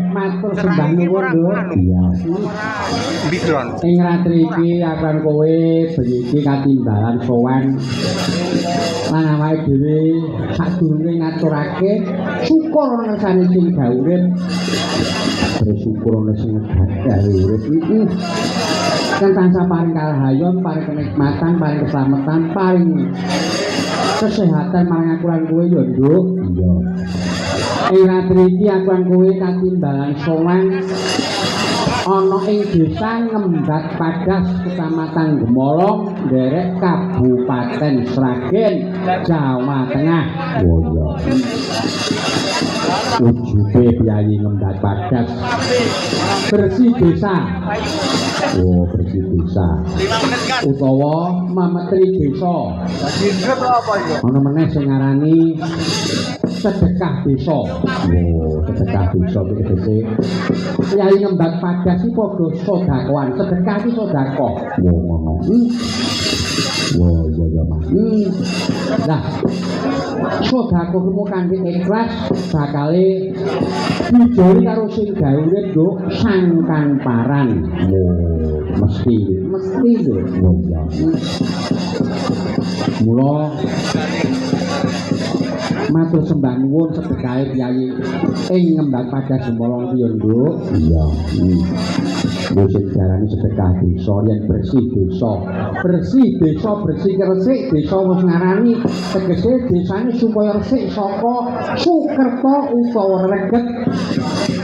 matur sembah nuwun lho. Iya. Bikron. Ing ratri iki akan kowe bengi iki katimbalan sowan lan awake dhewe sadurunge ngaturake syukur ngersane sing urip. Bersyukur ana sing gawe urip iki. Kan tansah paring kalahayon, paring kenikmatan, paring keselamatan, paring kesehatan marang aku lan kowe ya, Nduk. Iya. Ing ratri iki aku lan kowe katimbalan sowan ana ing desa Ngembat Padas Kecamatan Gemolong nderek Kabupaten Sragen Jawa Tengah. Oh iya. Ujube Piyayi Ngembat Padas bersih desa. Oh, bersih desa. Utawa mametri desa. Ana meneh sing ngarani sedekah desa. Oh, sedekah desa iki tegese Piyayi Ngembat Padas iki padha sedekahan. Sedekah iki sedekah. Oh, ngono. Wah, iya Mas. Nah, sedekah kuwi kanthi ikhlas bakale dijoli karo sing gawe urip, Nduk, sangkan paran. Oh, mesti lho. Oh, iya. Mula matur sembah nuwun sedekahe Piyayi ing Ngembat Padas Gemolong iki, Nduk. Iya. Wis diarani sedekah desa yen bersih desa. Bersih desa, bersih resik desa wis ngarani tegese desane supaya resik saka Sukerta utawa reget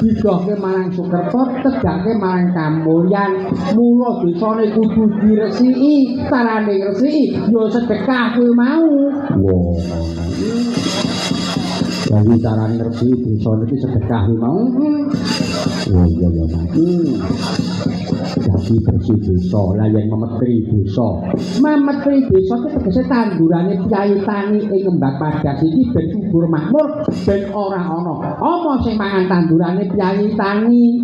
didohke marang Sukerta, tegake marang kamulyan. Mula desane kudu diresiki, carane ngresiki ya sedekah kuwi mau. Wah. Jadi cara ngerti desa niki sedekah mau. Oh iya ya Mas. Jadi bersih desa, lah yen memetri desa. Memetri desa itu tegese tandurane Piyayi Tani ing Ngembat Padas iki ben subur makmur, ben ora ana apa sing mangan tandurane Piyayi Tani.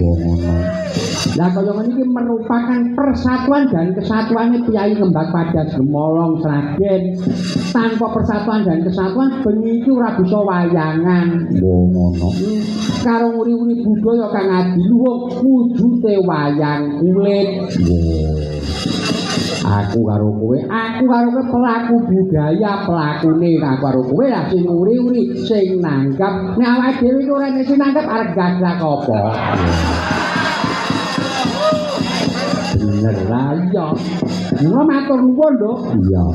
Oh ngono. Lah kaya ngene iki merupakan persatuan dan kesatuannya Piyayi Ngembat Padas Gemolong Sragen. Tanpa persatuan dan kesatuan bengi iki ora bisa wayangan. Oh ngono. Karo uri-uri budaya kang adiluhung wujude wayang kulit. Aku karo kowe pelaku budaya, pelakune aku karo kowe lah sing uri-uri, sing nanggap. Nek awake dhewe iki ora sing nanggap arep gaglak apa? Bener lah iya. Mula matur nuwun, Nduk. Iya.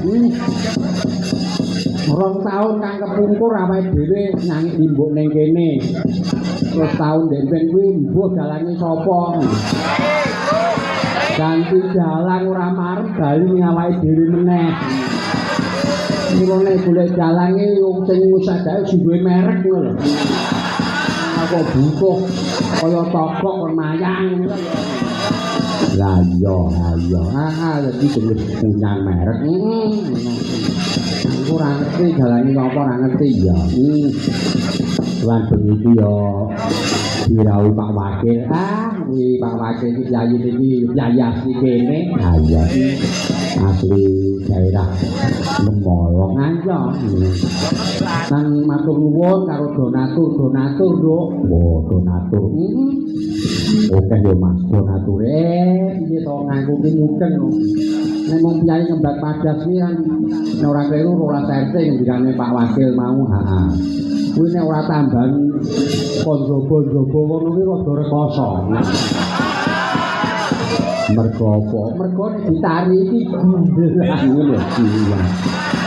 2 tahun kang kepungkur awake dhewe nyanyi limbuk ning kene. Terus tahun den kuwi mbuh dalane sapa? Ganti dalan ora marep bali ning awake dhewe meneh. Mulane golek dalange wong sing wis adae duwe merek ngono lho. Aku butuh kaya tokok kon mayang. Lah iya. Dadi jenis punya merek. Aku ora ngerti dalane apa ora ngerti ya. Tuan begitu ya dirau Pak Wakil. Kuwi Pak Wakil iki Piyayi iki Piyayi asli kene. Iya. Asli daerah Gemolong aja. Nang matur nuwun karo donatur, Nduk. Oh, donatur. Oke yo Mas, donature piye to ngaku ki mudeng. Nek mung Piyayi Ngembat Padas iki kan ora kleru 12 RT ngendikane Pak Wakil mau, heeh. Kuwi nek ora tambahan konjobo-jobo ngono kuwi rada rekoso. Mergo apa? Mergo nek ditari iki gundelan ngono lho.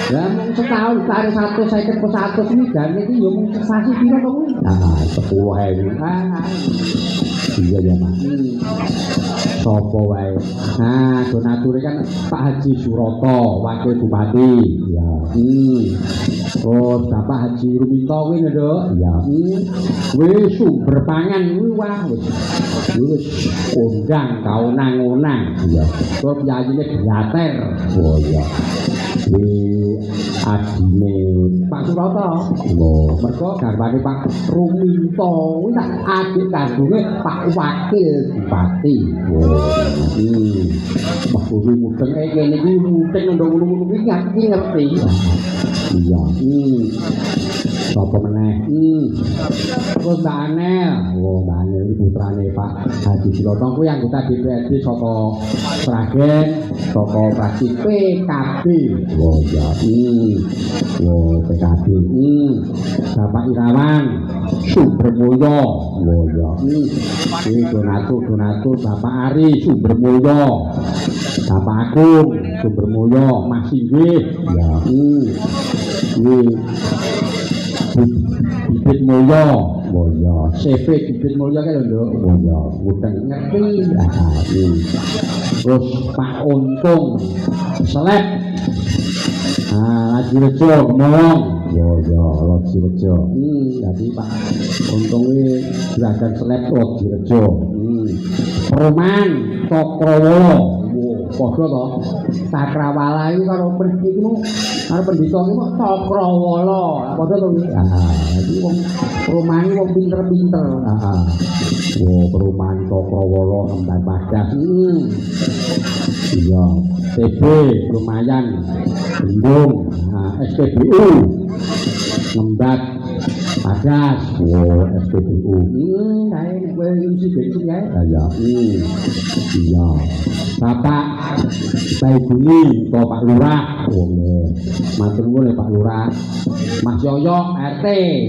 Lah mung setahun tari 150 per 100 iki jane iki yo mung sasi piro to kuwi? Nah, 10.000. Iya ya Mas. Sopo wae. Nah, donature kan Pak Haji Suroto, Wakil Bupati. Ya. Oh, Bapak Haji Ruminto kuwi lho, ya. Wis sumber pangan kuwi wah wis undang kaunang-unang. Ya. Kok Piyayine Blater. Oh iya. Adine Pak Suroto. Oh, mergo garwane Pak Ruminto kuwi tak adik kandunge Pak Wakil Bupati. Wah, kuwi mudeng kene iki mudeng ngono-ngono kuwi ngerti. Iya. Sapa meneh? Terus Mbak Anel. Oh, Pak Hadi Sulono kuwi anggota DPRD saka Sragen saka fraksi PKB. Oh ya. PKB. Bapak Irawan Sumbermulyo. Oh ya. Ini donatur Bapak Ari Sumbermulyo. Bapak Agung Sumbermulyo masih nggih. Ya. Ini Bibit Mulyo, CV Bibit Mulyo kan lho, Mulyo, udah ngerti. Terus Pak Untung, Seleb, Lagi Rejo, Molong, Lagi Rejo. Jadi Pak Untung ini Juragan Seleb Lagi Rejo. Perumahan Cokrawala. Padha to. Cakrawala iki karo mriki iku karo pendhita iki kok Cakrawala. Padha to iki. Iki wong perumahan wong pinter-pinter. Perumahan Cakrawala Kembang Padas. Iya, TB lumayan. Bendung, SPBU. Ngembat Padas. SPBU. Kae nek kowe isi bensin kae. Ya. Iya. Bapak Baiguni atau Pak Lurah, matur nuwun Pak Lurah. Mas Yoyo RT,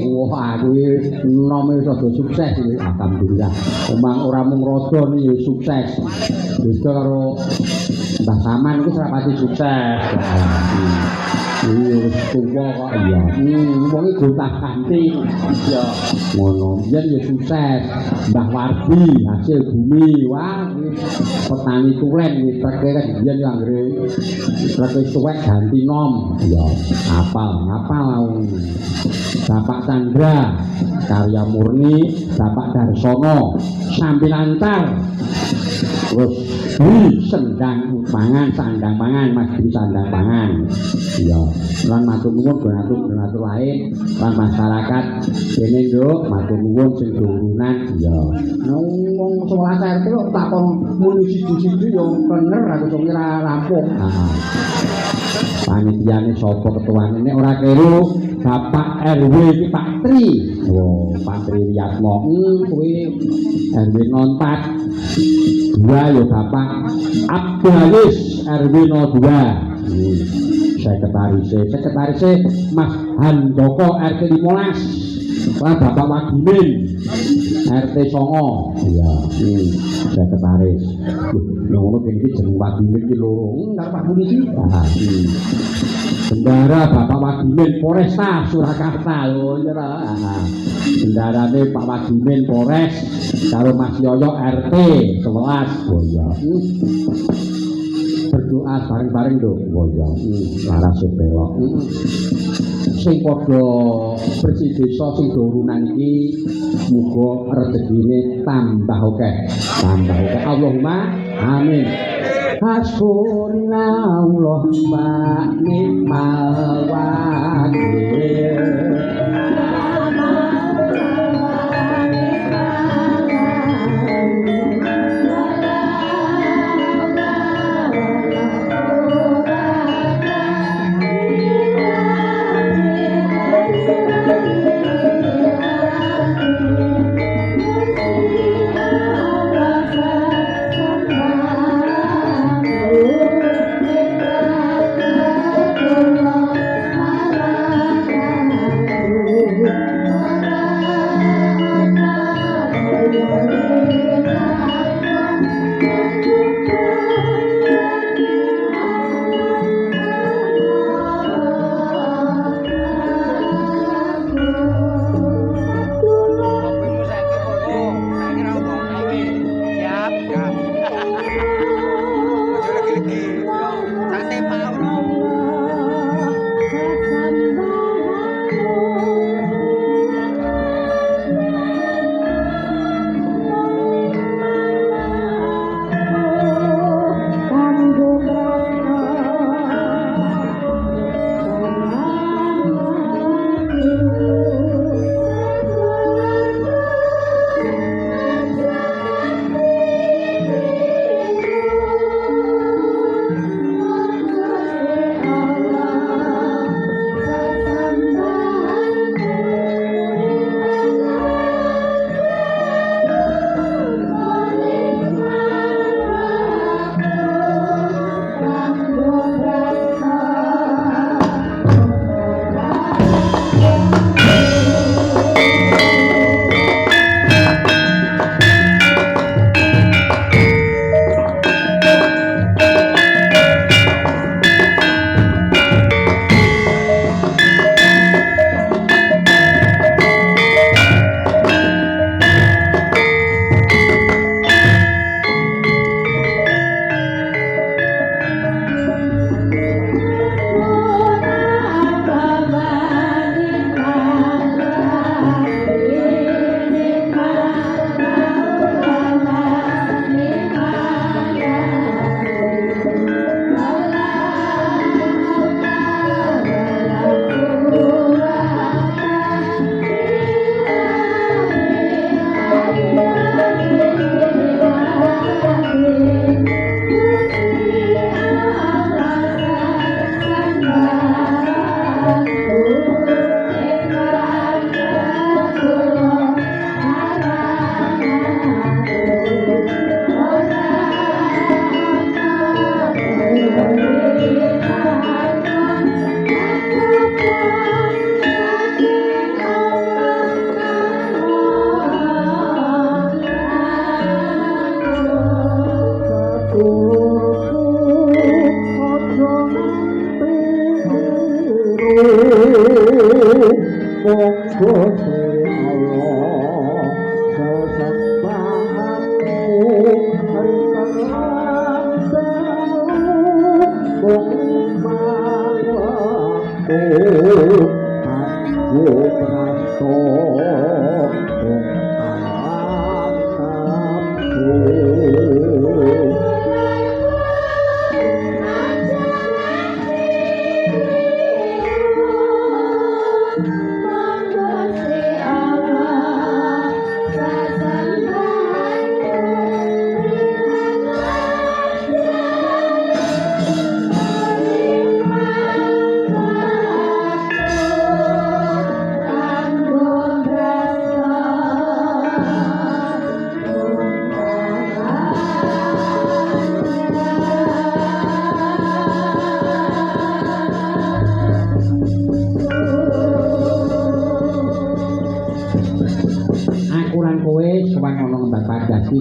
wah kuwi nome rada sukses iki, alhamdulillah. Omang ora mung rada iki sukses. Bisa karo Mbah Saman iki serapati sukses. Wis tuwa kok iya. Wong iki gonta-ganti. Ya, ngono. Yen ya sukses. Mbah Wardi hasil bumi. Wah, petani tulen iki treke kan yen yo anggere treke suwek ganti nom. Ya, apal Bapak Chandra Karya Murni, Bapak Darsono Sambil Antar. Terus sendang pangan Mas Dwi sandang pangan. Iya, lan matur nuwun donatur lain lan masyarakat dene nduk matur nuwun sing urunan. Iya. Wong 11 RT kok takon muni siji-siji yo bener aku kok ora rampung. Panitiane sapa ketuane nek ora keliru Bapak RW iki Pak Tri. Pak Tri Wiyatmo. Kuwi RW 04. Dua ya Bapak Abdalis RW 02. Sekretarisnya Mas Handoko RT 15. Lah Bapak Wagimin RT 9. Iya, sekretaris. Ngono kene iki jeneng Wagimin iki loro. Karo Pak Polisi. Bendara Bapak Wagimin Polresta Surakarta lho ya ta. Bendarane Pak Wagimin Polres karo Mas Yoyo RT 11. Oh iya. Berdoa bareng-bareng lho. Oh iya. Laras belok. Sing padha bersih desa sing turunan iki muga rezekine tambah akeh. Allahumma amin. Hasbunallah wa ni'mal wakil.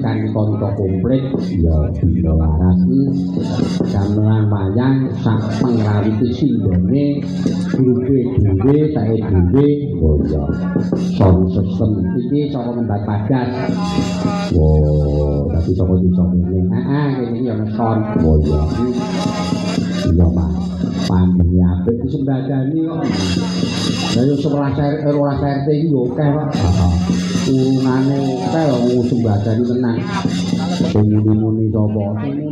kan kanca komplit ya dina laras gamelan wayang sak pengrawiti sindone grupe dhewe sae dhewe oh ya sound system iki saka Mbak Padas tapi saka desa kene kene iki ana sound oh ya iya Pak pamane apik disembadani kok lha yo 11 RT iki yo akeh Pak urunane akeh wong sembadani tenan muni-muni sapa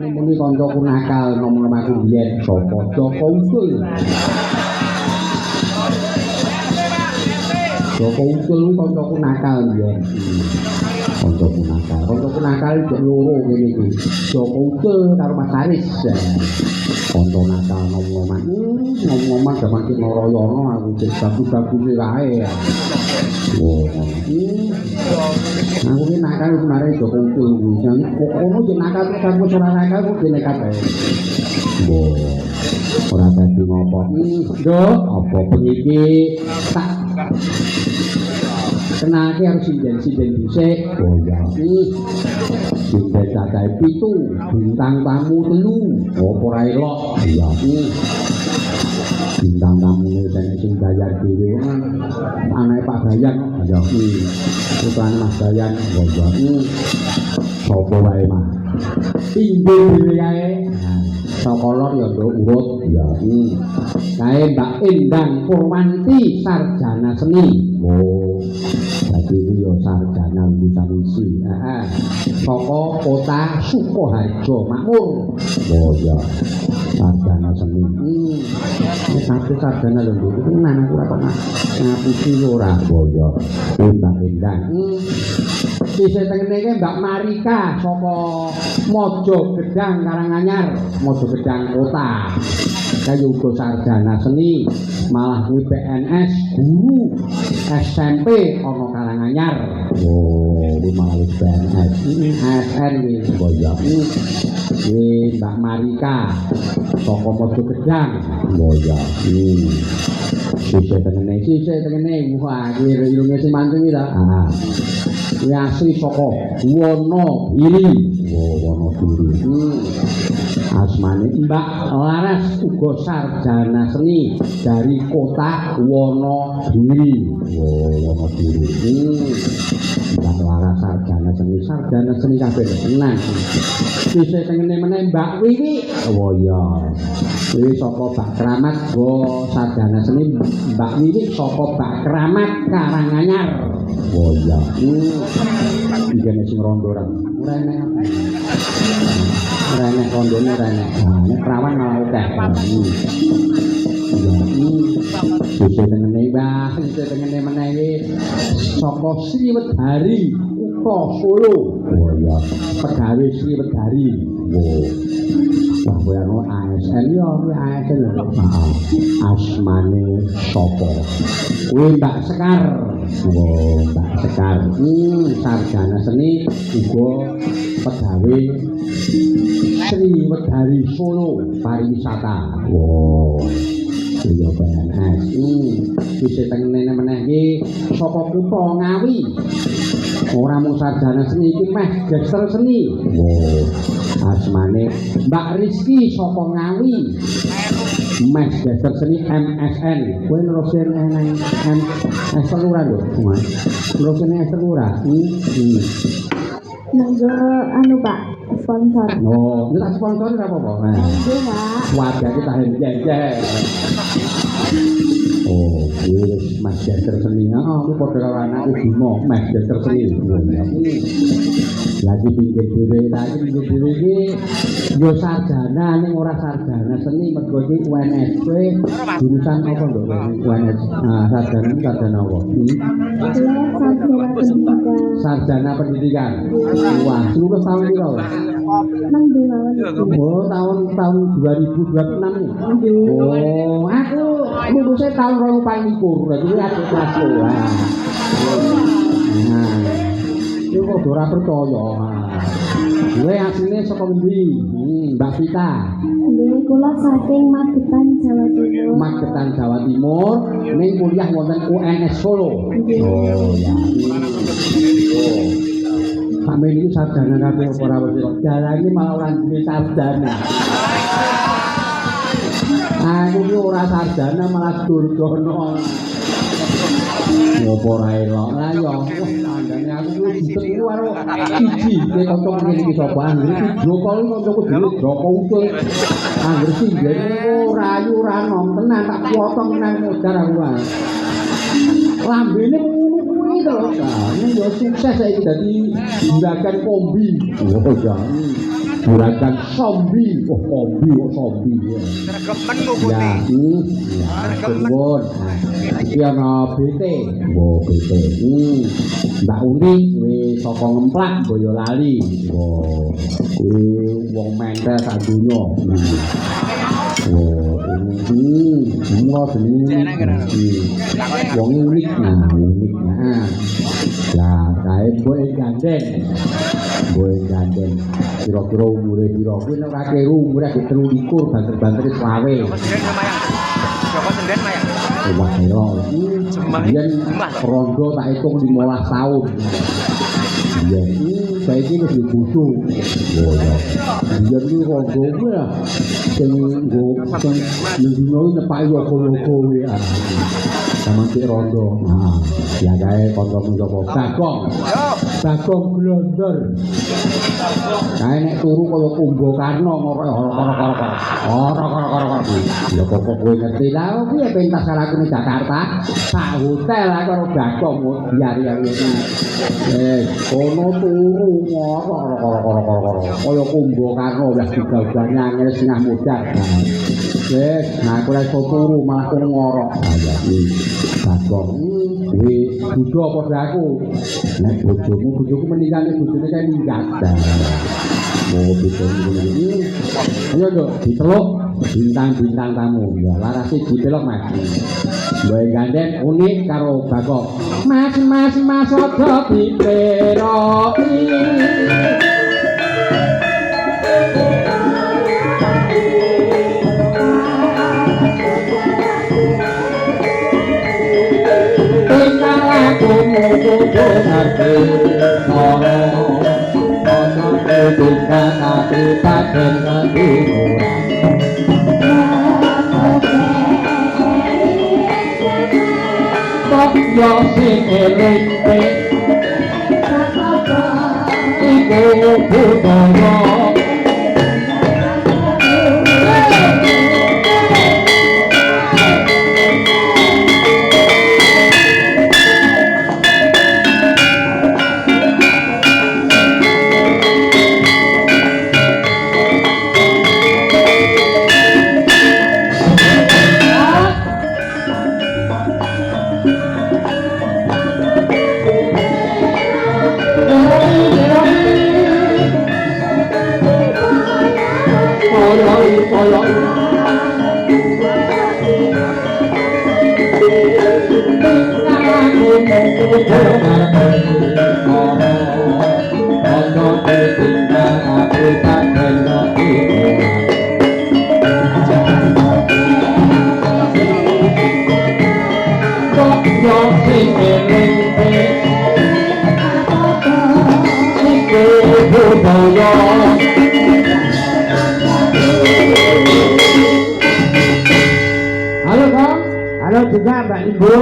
muni kancaku nakal nomor aku biyen sapa Joko Ucul Joko Ucul kancaku nakal biyen kancaku nakal iki loro ngene iki Joko Ucul karo Mas Haris kanca nakal ngomong-ngoman jaman ki Narayana aku cek bagus-bagus wae aku ki nakal kemarin Joko Ucul kuwi kok ono jeneng nakal kamu ora nakal kok jeneng kabeh ora dadi ngopo ndo apa peniki tak kenake harus sinden dhisik oh ya sinden cacahe 7 bintang tamu 3 apa ora elok iya bintang tamu sing bayar dhewe anake Pak Bayan ya putrane Mas Bayan oh ya sapa wae mah tinggi dhewe kae saka lor ya nduk urut ya kae Mbak Endang Purwanti sarjana seni oh dadi yo sarjana lulusan isi saka kota Sukoharjo Makmur oh ya sarjana seni satu sarjana lho nduk tenan aku ora pernah ngapusi ora oh ya Mbak Endang Sise tengene iki Mbak Marika saka Mojo Gedang Karanganyar, Mojo Gedang Kota. Kayu uga sarjana seni, malah kuwi PNS guru SMP ana Karanganyar. Oh, kuwi malah PNS. ASN iki boyo. Iki Mbak Marika saka Mojo Gedang. Boyo. Sise tengene wah iki irunge sing mantung iki ta. Asli saka Wonogiri. Wonogiri. Asmane Mbak Laras uga sarjana seni dari kota Wonogiri. Wonogiri. Mbak Laras sarjana seni kabeh tenan. Sise tengene meneh Mbak Wiwi. Oh iya. Kuwi saka Bak Kramat go sarjana seni Mbak Wiwi saka Bak Kramat Karanganyar. Oh iya. Iki sing rondo ora enek. Ora enek rondone ora enek. Nek perawan malah akeh. Sise tengene Mbah, sise tengene meneh iki saka Sriwedari Kutha Solo. Oh iya. Pegawe Sriwedari. Wah, kowe anu ASN yo, kuwi ASN lho. Asmane sapa? Kuwi Mbak Sekar. Mbak Sekar. Sarjana seni uga pegawe Sriwedari Solo pariwisata. Iya PNS. Wis tengene meneh iki saka Kutha Ngawi. Ora mung sarjana seni iki meh gestel seni. Asmane Mbak Rizky saka Ngawi. Meh gestel seni MSN. Kowe nerusin nang MS lho, Mas. Nerusin MS ora? Nunggu anu Pak sponsor. Oh, ini tak sponsor apa-apa. Nunggu Pak. Wajah kita jeng-jeng. Oh, wis master seni. Oh, iki padha karo anakku Bimo, master seni. Lagi pinggir dhewe, lagi pinggir dhewe iki yo sarjana ning ora sarjana seni mergo iki UNS. Kowe jurusan apa lho UNS? Nah, sarjana apa? Sarjana pendidikan. Wah, 10 tahun iki lho. Oh, tahun 2026 nih. Oh, aku lulusnya tahun 2024. Berarti aku kelas 2. Nah, itu kok ora percaya. Gue aslinya saka ndi? Mbak Vita. Nggih, kula saking Magetan Jawa Timur. Magetan Jawa Timur, ning kuliah wonten UNS Solo. Oh, ya. Sampai ini sarjana kabeh ora ora jalane malah ora duwe sarjana. Aku ki ora sarjana malah durjana. Ngopo ora elok. Lah ya tandane aku ki ditemu karo siji nek kanca ngene iki sapa anggere Joko iki kancaku dhewe Joko Ucul. Anggere sing jane ora ayu ora nom tenan tak potong nang modar aku. Lambene ngono kuwi to. Nah, yo sukses saiki dadi juragan kombi. Oh ya. Juragan zombie. Oh kombi, oh zombie ya. Regemen kok putih. Ya, suwun. Iki ana BT. Oh, BT. Mbak Uni kuwi saka Ngemplak Boyolali. Oh, kuwi wong mentel sak donya. Oh, semua seni. Wong unik, unik. Lah, kae boe gandeng. Kira-kira umure pira? Kuwi nek ora kira umure 23, banter-banter wis 20. Joko Senden mayang. Wah, ya. Yen rondo tak hitung 15 tahun. Iya, saiki wis dibusu. Oh ya. Yen iki rondo kuwi ya. Sing ndino nepaki loko-loko kuwi. Samang sik rondo. Nah, ya kae kancamu sapa? Bagong glondor. Kae nek turu kaya Kumba Karna ngorok. Ya pokok kowe ngerti lah piye pentas karo ning Jakarta. Sak hotel karo Bagong diari-ari iki. Kono turu ngorok. Kaya Kumba Karna wis digawe angel setengah modal. Nah aku lek turu malah kono ngorok. Ya iki Bagong kuwi dudu padha aku. Nek bojoku meninggal bojone kae minggat. Oh betul ini. Ayo dok diteluk bintang-bintang tamu. Ya laras diteluk Mas. Boe gandeng unik karo Bagong. Mas ojo diperoki. Yo sing eling iku budaya Halo juga Mbak Ibu.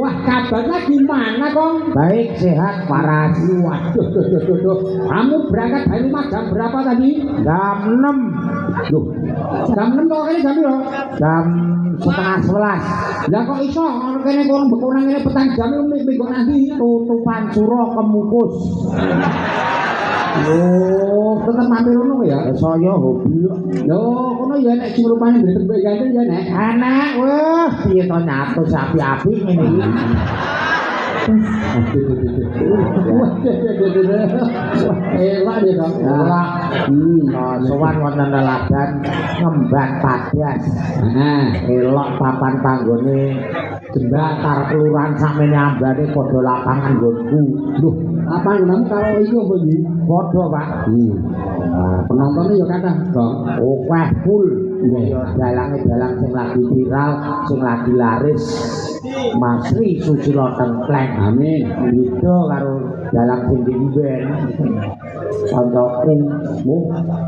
Wah kabarnya gimana Kakong? Baik, sehat, paras. Waduh. Kamu berangkat dari rumah jam berapa tadi? Jam 6. Loh, jam 6 kok kene jam piro? Jam setengah 11. Lah kok iso ono kene kurang bekurang ini petang jam minggu nanti Tutupan suro kemukus. Loh, tetep mampir ngono ya? Saya hobi. Loh, kono ya nek sing rupane mbek ganti ya nek. Anak, wah, piye to nyatus api-api ngene iki. Elak dia dong. Elak. Sowan wonten leladan ngembang padas. Elok papan panggone jembatar kelurahan sampeyan ambane padha lapangan nggonku. Duh, apa nang karo iki opo iki? Padha, Pak. Penontonnya ya kathah, Bang. Akeh full. Ya dalang sing lagi viral, sing lagi laris. Masri Susilo Tengkleng. Amin. Itu karo dalang sing diben. Kancaku,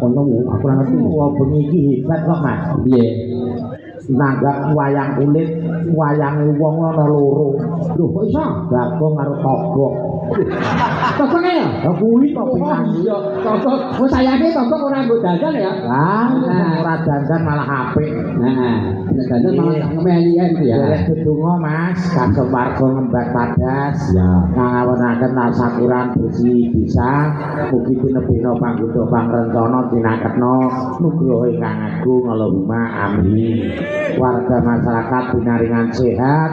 kontomu aku ora ngerti. wah bengi iki hebat kok, Mas. Piye? Nanggak wayang kulit, wayange wong ana loro. Lho, kok iso? Gabung karo togok. Togoknya ya? Lah kuwi kok pinang. Iya, togok. Wes sayake togok ora nggo dadan ya? Lah, ora dandan malah apik. Nek dadan malah tak ngemelian itu ya. Boleh dedonga, Mas, kagem warga ngembak padas. Ya. Ngawunaken tasakuran bersih bisa mugi tinebena panggoda pangrencana tinaketna nugroho ingkang agung Allahumma amin. Warga masyarakat binaringan sehat,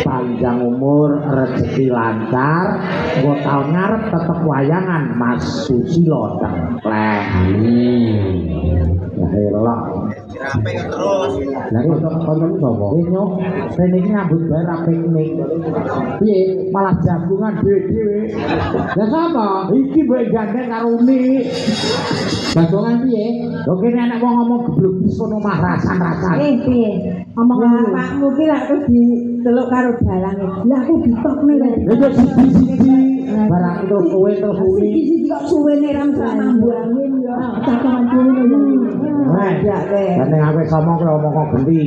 panjang umur, rezeki lancar, nggo taun ngarep tetep wayangan Mas Susilo Tengkleng. Amin. Ya elok. Rapi terus. Lah kontomu sapa? Nyok, rene iki nyambut gawe ra piknik. Piye? Malah jagungan dhewe-dhewe. Lah sapa? Iki mbok gandeng karo Uni. Jagongan piye? Lho kene anak wong ngomong geblok bis kono mah rasan-rasan. Piye? Omong Pakmu ki lak terus diceluk karo dalange. Lah aku ditokne lho. Lha yo siji-siji barang terus kowe terus Uni. Siji kok suwene ram sak mambu angin yo. cacaman dhewe lho. Ya ke. Lah nek awake ngomong ki omong kok genti.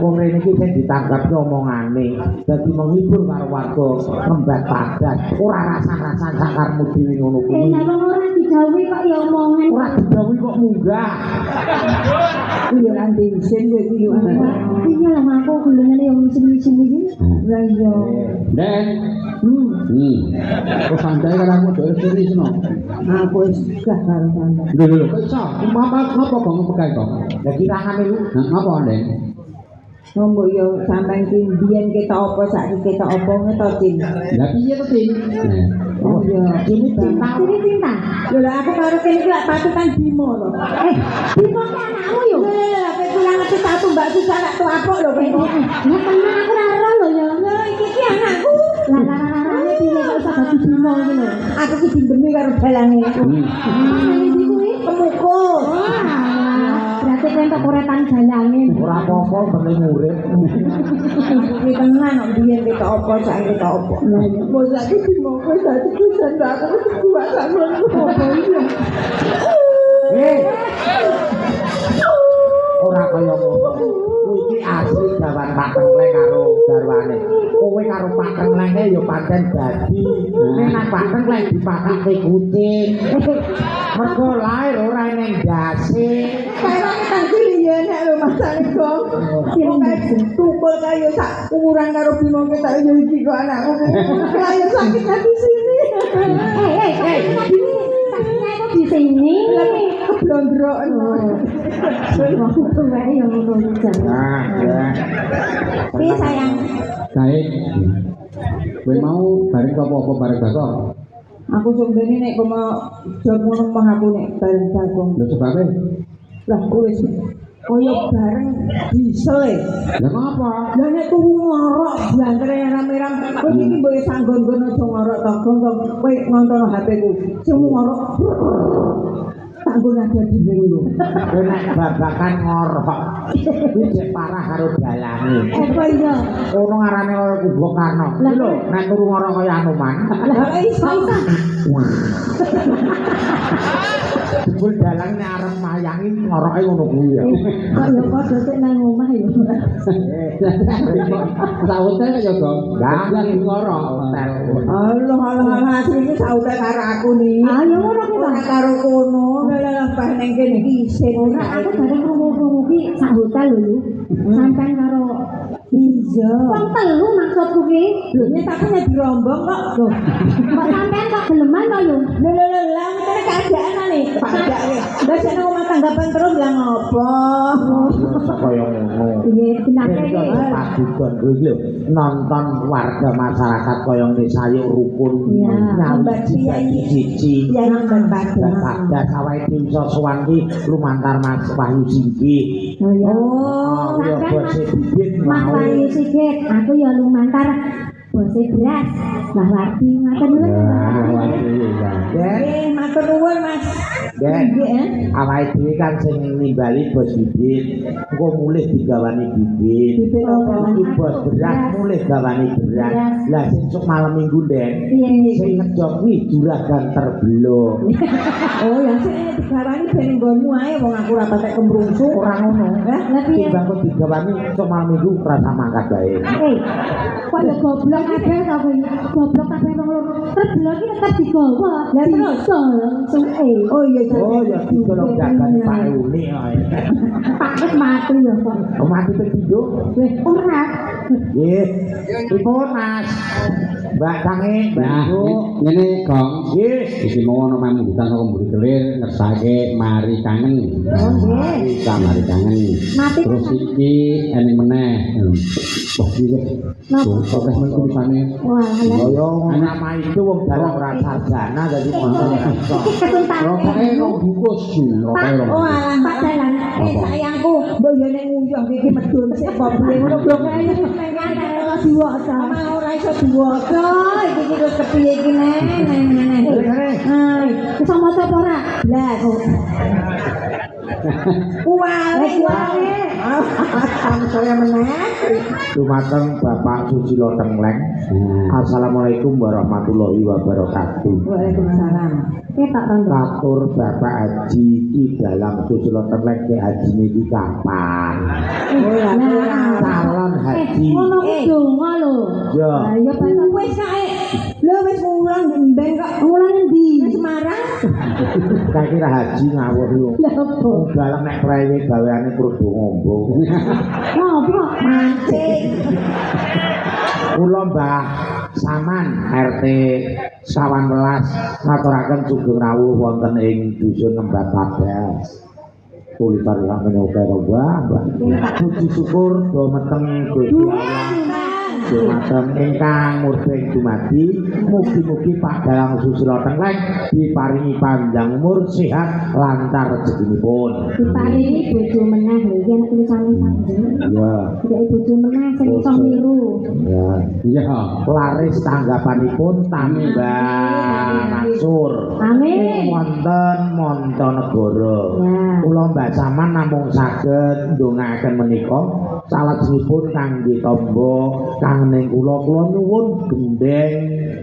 Wong rene iki sing ditanggapi omongane. Dadi menghibur karo warga Rembag Padas. Ora rasan-rasan sakarmu dhewe ngono kuwi. Lah wong ora digawe kok ya omongan. Ora digawi kok munggah. Kuwi lan diisin kowe iki yo. Iya lah aku gulungan yang isin-isin iki. Lah iya. Den. Kok santai karo aku dhewe serius no. Aku wis gah karo sampean. Lho, kok iso? Apa ngapa kok ngepegai kok? Lah kirangane lu Ngapa, Den? Ngomong yo sampean ki biyen ketok apa saiki ketok apa ngeto Cin. Lah piye to, Tin? Oh iya, ini cinta. Ini cinta. Lho lah aku karo kene iki lak patutan Bimo lho. Bimo ki anakmu yo. Lah kowe kurang ngerti satu mbak susah lak tuh apok lho kowe. Lah tenan aku ora ero lho ya. Lah iki ki anakku. Lah piye kok iso dadi Bimo iki lho. Aku ki dindemi karo dalange. Ini iki kuwi. Pemukus. Berarti kowe entuk koretan jalange. ora apa-apa penting urip. Iki tenan kok biyen ketok apa saiki ketok apa. Lah iya. Mbok saiki Bimo kowe dadi kusen aku wis kuat sampean apa iki. Ora kaya ngono. Kuwi iki asli jawan Pak Tengkleng karo garwane. Kowe karo Pak Tengklenge ya pancen dadi. Nek nang Pak Tengkleng dipakake kucing. Mergo lair ora ning ndase. Kaya tak cilik nek lho masane kok. Wong kae tukul kaya sak umuran karo Bimo ketok yo iki kok anakku. Kaya sakit hati sini. Aku di sini. Keblondroken. Aku tuwek ya ngono jan. Nah, ya. Piye sayang? Baik. Kowe mau bareng apa-apa bareng Bagong? Aku sumbene nek kowe mau job ngono mah aku nek bareng Bagong. Lho sebabe? Lah kowe koyo bareng diesel e. Lah apa? Lah nek tuku ngorok blantere rame-rame, kowe iki mbok sanggon-nggon aja ngorok to, gong-gong. Kowe ngontono HP ku. Sing ngorok. Tanggo ada di lho. Kowe nek babakan ngorok. Kuwi cek parah karo dalange. Apa iya? Ono ngarane kaya Kubo Karno. Kuwi lho, nek turu ngorok kaya Anoman. Lah iso. jebul dalang nek arep mayangi ngoroke ngono kuwi ya. Kok ya padha sik nang omah ya. Saute kaya Gong. Lah lagi ngoro hotel. Allah asline saute karo aku nih. Ah, ya ngono ku, Ora Pak. karo kono, lah bah ning kene iki isin Ora aku bareng krungu-krungu ki sak hotel lho. Sampeyan karo iya. wong telu maksudku ki. Lho nyet aku nek dirombong kok. Loh, Kok sampeyan kok geleman to yo? lho lah ngene keadaan nih. Pajak we. Lah jane omah tanggapan terus lah ngopo? Kaya ngono. Piye pinake Iki iki? padukan kuwi lho nonton warga masyarakat kaya ngene sayuk rukun Iya. nyawiji dadi siji. Ya nang padha. Pada sawai tim sosowan ki lumantar Mas Wahyu Singgi. Oh ya. Oh, ya sampean bose bibit Mas mau. Bayu Sigit, aku ya lumantar bose beras. Mbah Wardi ngaten nuwun. Den, matur nuwun Mas. Den, Nggih, awake dhewe kan sing nimbali bos bibit, engko mulih digawani bibit. Bibit apa? Iki bos beras mulih gawani beras. Lah sing sok malam Minggu, Den, Piye? sing ngejok kuwi juragan terbelok. Oh, ya sik digawani ben nggonmu ae wong aku ora patek kemrungsung. Ora ngono. Lah piye? Timbang kok digawani sok malam Minggu rasa mangkat bae. Kok ya goblok kabeh to kowe. Goblok kabeh wong loro. Terbelok iki tetep digawa. Lah terus langsung Oh iya Oh ya ditolong jagan Pak Uni ae. Pak wis mati ya kok. Mati pedido. Wis ora. Nggih. Pripun Mas? Mbak Tangi, Mbak Nah, Bu. ngene Gong. Nggih. Iki mau ono pamungkutan karo mburi kelir ngersake mari kangen. Oh nggih. Bisa mari kangen. Mati Terus kan? iki eneng meneh. Wah iki wis. Napa? Kok wis mung tulisane. Wah, lah. Kaya nama itu wong dalang ora sarjana dadi ngono. Iki ketuntan. Rokoke rong bungkus, rokoke rong. Oh alah Pak Dalan. sayangku, mbok yo nek nguyuh iki medun sik boble ngono blok ae Kaya diwaca. sama ora iso diwaca iki terus kepiye iki neng. Hai, iso maca apa ora? Lah kok kuwale saya meneh. Dumateng Bapak Susilo Tengleng. Assalamualaikum warahmatullahi wabarakatuh. Waalaikumsalam. Ketok to. Katur Bapak Haji Ki Dalam Susilo Tengleng ke haji niki kapan? Nah, Calon haji. ngono ku donga lho. Ya. Lah ya pancen Wis kae. Lho wis mulang ben kok mulan endi? nang Semarang. Saya kira haji ngawur lu. Lah opo? Dalam nek prewe gaweane kerudung ngombo. Ngopo? Mancing. Kula Mbah Saman RT 11 ngaturaken sugeng rawuh wonten ing dusun Ngembak Padas. Tulisan lan menyoke Mbah. Puji syukur do meteng Gusti Allah. Dumateng ingkang murbeng dumadi, mugi-mugi Pak Dalang Susilo Tengleng diparingi panjang umur, sehat, lancar rezekinipun. Diparingi bojo meneh lho iki ana tulisane panjang. Ya, Dek bojo meneh sing iso niru. ya. Iya. Laris tanggapanipun tambah mansur. Amin. Wonten Montonegoro. Ya. Kula Mbak Saman namung saged ndongaaken menika salajengipun kangge tamba kangening kula nyuwun gendeng.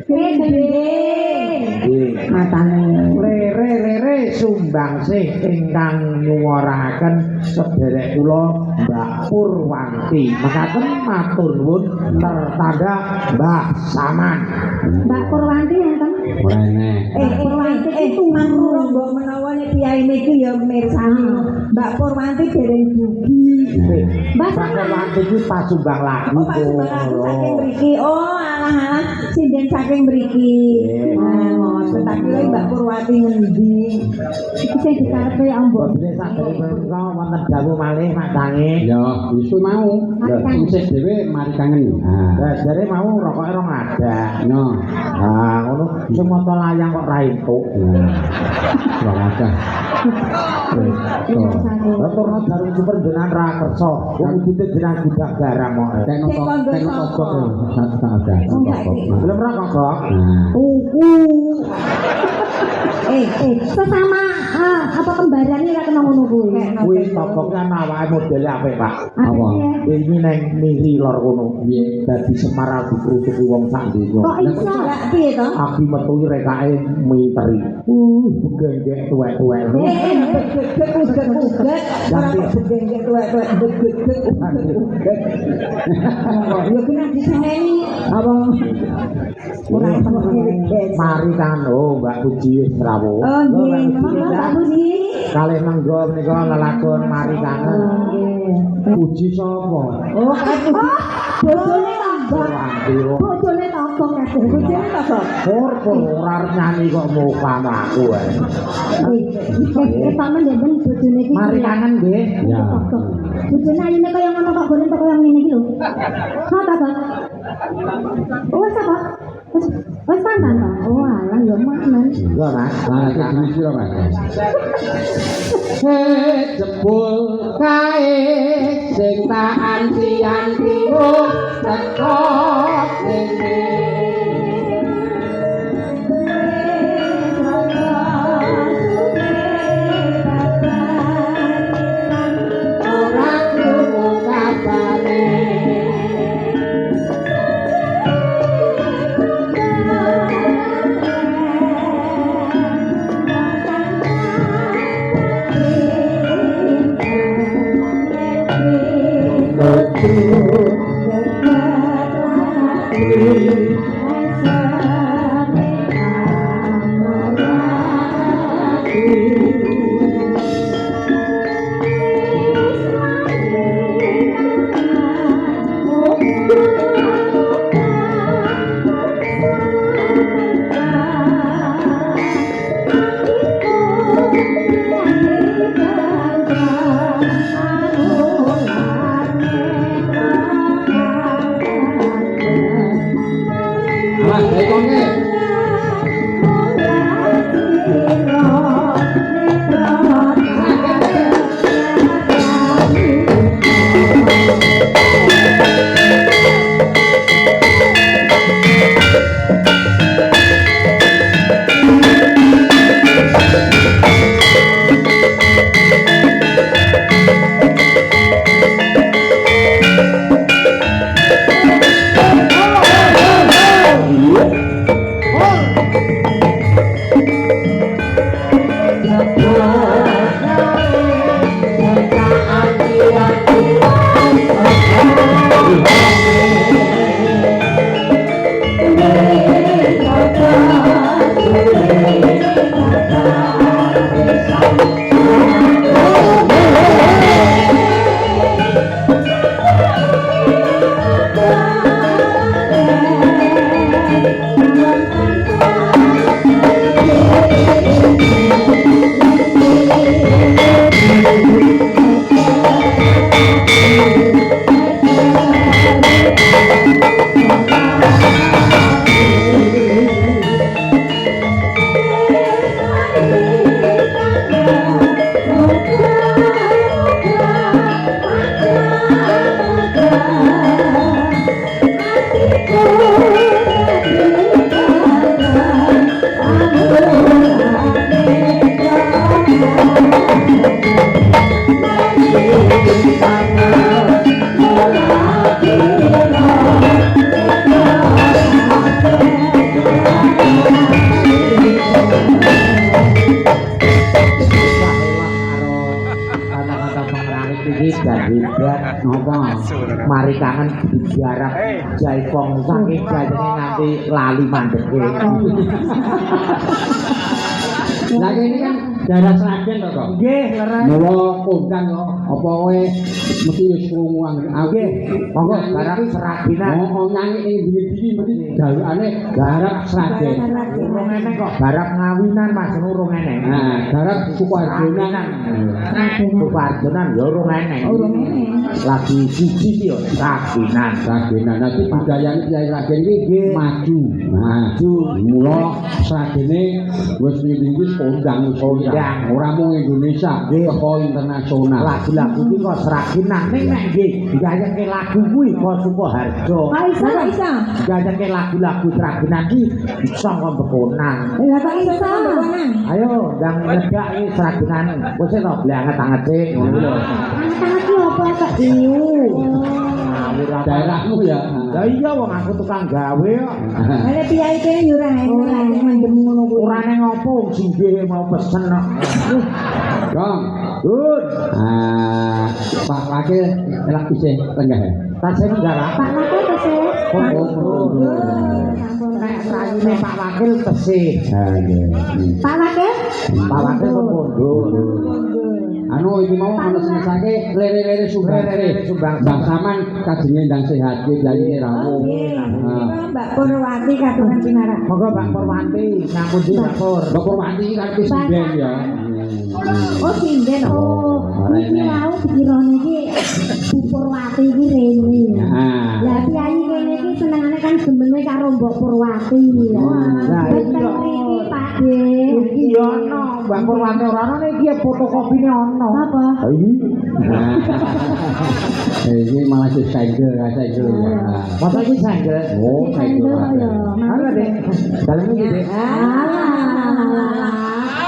Gendeng. Nggih. Matane. Lere sumbangsih ingkang nyuwaraken sedherek kula Mbak Purwanti. Mekaten matur nuwun tertanda Mbak Saman. Mbak Purwanti enten. Ora enek. Purwanti itu mangro mbok menawa nek piyai niki ya mirsani. Mbak Purwanti dereng dugi. Mbak Mbak Purwanti kuwi pasumbang lagu. Oh, Pak saking mriki. Oh, alah sinden saking mriki. Nah, ngoten tak kira Mbak Purwati ngendi. iki sing dikarepe ya Mbok. Bodine sadere menika wonten dawuh malih Mak Tangi. Ya, isu mau. Mari kangen. Sing dhewe mari kangen. Ah. Lah jare mau rokoke rong ada. No. Ah, ngono sing moto layang kok ra entuk. Ora ada. Lah turno jarum super jenengan ra kersa. Kok wujute jenengan budak garang kok. Tekno tokok satu ada. Belum ra kok. Nah. Tuku. Sesama apa kembarannya ra kena ngono kuwi. Kuwi tokoke ana awake modele apik, Pak. Apa? Ini neng miri lor kono. Piye dadi Semar dikrutuki wong sak donya. Kok iso? Lah piye to? Abi metu rekake miteri. Begenggek tuwek-tuwek. Uget-uget ora begenggek tuwek-tuwek uget-uget. Ya kena disengeni apa ora Mari kan Mbak Puji wis rawuh. Oh nggih, Mbak Puji. Kalih menggo menika lelakon Mari kangen. Puji sapa? Oh, bojone tambah. Bojone tambah kabeh. Bojone tambah. Pur ora nyanyi kok mukamu aku ae. Sampeyan ndek bojone iki. Mari kangen nggih. Ya. Bojone ayune kaya ngono kok gone kok kaya ngene iki lho. Mata Bang. Wes apa? Wes pantan to. Oh alah ya men. Iya, Mas. Nah, iki sira, Mas. Jebul kae sing tak anti-anti teko kene. Ora krungu kabare. Mas, dekone. Mari kangen dijarap jaipong saking jajane nganti lali mandeke. Lah ini kan daerah Sragen to kok. Nggih, leres. Mula kondang kok apa kowe mesti wis krungu Nggih, monggo barang Sragenan. Oh, nyanyi ning ndi-ndi mesti galukane garap Sragen. Urung eneng kok barang ngawinan Mas urung eneng. Nah, garap Sukoharjonan. Sukoharjonan ya urung eneng. Lagi siji yo Sragenan. Sragenan. Nanti budayane Kyai Sragen iki maju. Maju. Mula Sragene wis wis kondang ora mung Indonesia, teko internasional. Lagu-lagu iki kok Sragenan ning nek nggih digayake lagu kuwi kok Sukoharjo. Isa. Digayake lagu-lagu Sragenan iki iso kok bekonan. Lah kok iso bekonan? Ayo ndang Enggak iki seragenan. Wis to blanget-anget sik ngono lho. Anak-anak ki opo kok iu? Daerahmu ya. Lah iya wong aku tukang gawe kok. Lah piyai kene yo ora enak mendem ngono kuwi. Urane ngopo singge mau pesen kok. Gong. Dun, Pak Wakil telah isih lenggah ya. tasih enggak Pak Nakil tesih. Nek rayine Pak Wakil tesih. Ah nggih. Pak Nakil? Pak Wakil kepundhut. Anu iki mau ana senesake lere-lere sumbangse. Mbak Saman kajenge ndang sehat ki jayi rawuh. Mbak Purwati kagungan pinarak. Monggo Mbak Purwanti, ngapunten Mbak Pur. Mbak Purwanti iki kan sinden ya. Oh sinden. Oh. Iki mau dikirone iki Bu Purwati iki rene. Nah. Lah piyai kene iki senengane kan gemenge karo Mbok Purwati. Lah iya. Pak De. Iki yo ono, Mbak Purwanti ora ono iki fotokopine ono. Apa? Ini malah senggel ya. Masa iki sanggel? Oh, senggel. Halo Dek. Dalem iki Dek.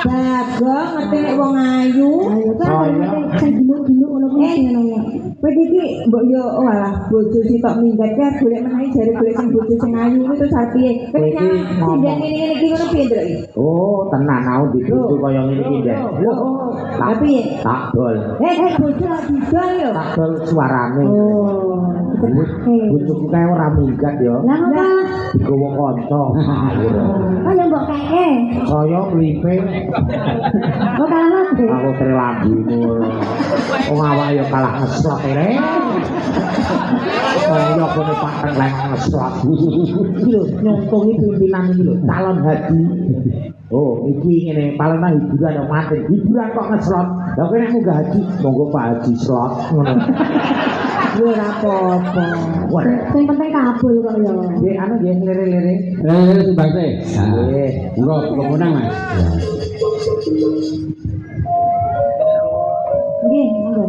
Bagong ngerti nek wong ayu. Ayo kan sing giluk-giluk ngono kuwi ngono. Kowe iki mbok yo walah bojo sitok minggat kan golek menawi jare golek sing bojo sing ayu kuwi terus arep piye? Kowe iki ngomong ngene iki ngono piye Nduk iki? Oh, tenan aku dibutuh kaya ngene iki Dek. Tapi Tak dol. bojo lak didol yo. Tak dol suarane. Oh. Bojoku kae ora minggat yo. Lah ngono. Digowo kanca. Oh ya mbok keke. Saya klipe Kok kalah De? aku terlambimu. Wong awak yo kalah ngeslot ere. Kaya kene Pak Tengleng ngeslot. Iki lho nyontongi pimpinan iki lho, calon haji. Oh, iki ngene, paling hiburan yo mati. Hiburan kok ngeslot. Lah kowe nek munggah haji, monggo Pak Haji slot ngono. Yo ora apa-apa. Wah, Sing penting kabul kok ya. nggih anu nggih lere-lere. Lere sumbangse. Nggih. Monggo kemenang Mas. Nggih, monggo.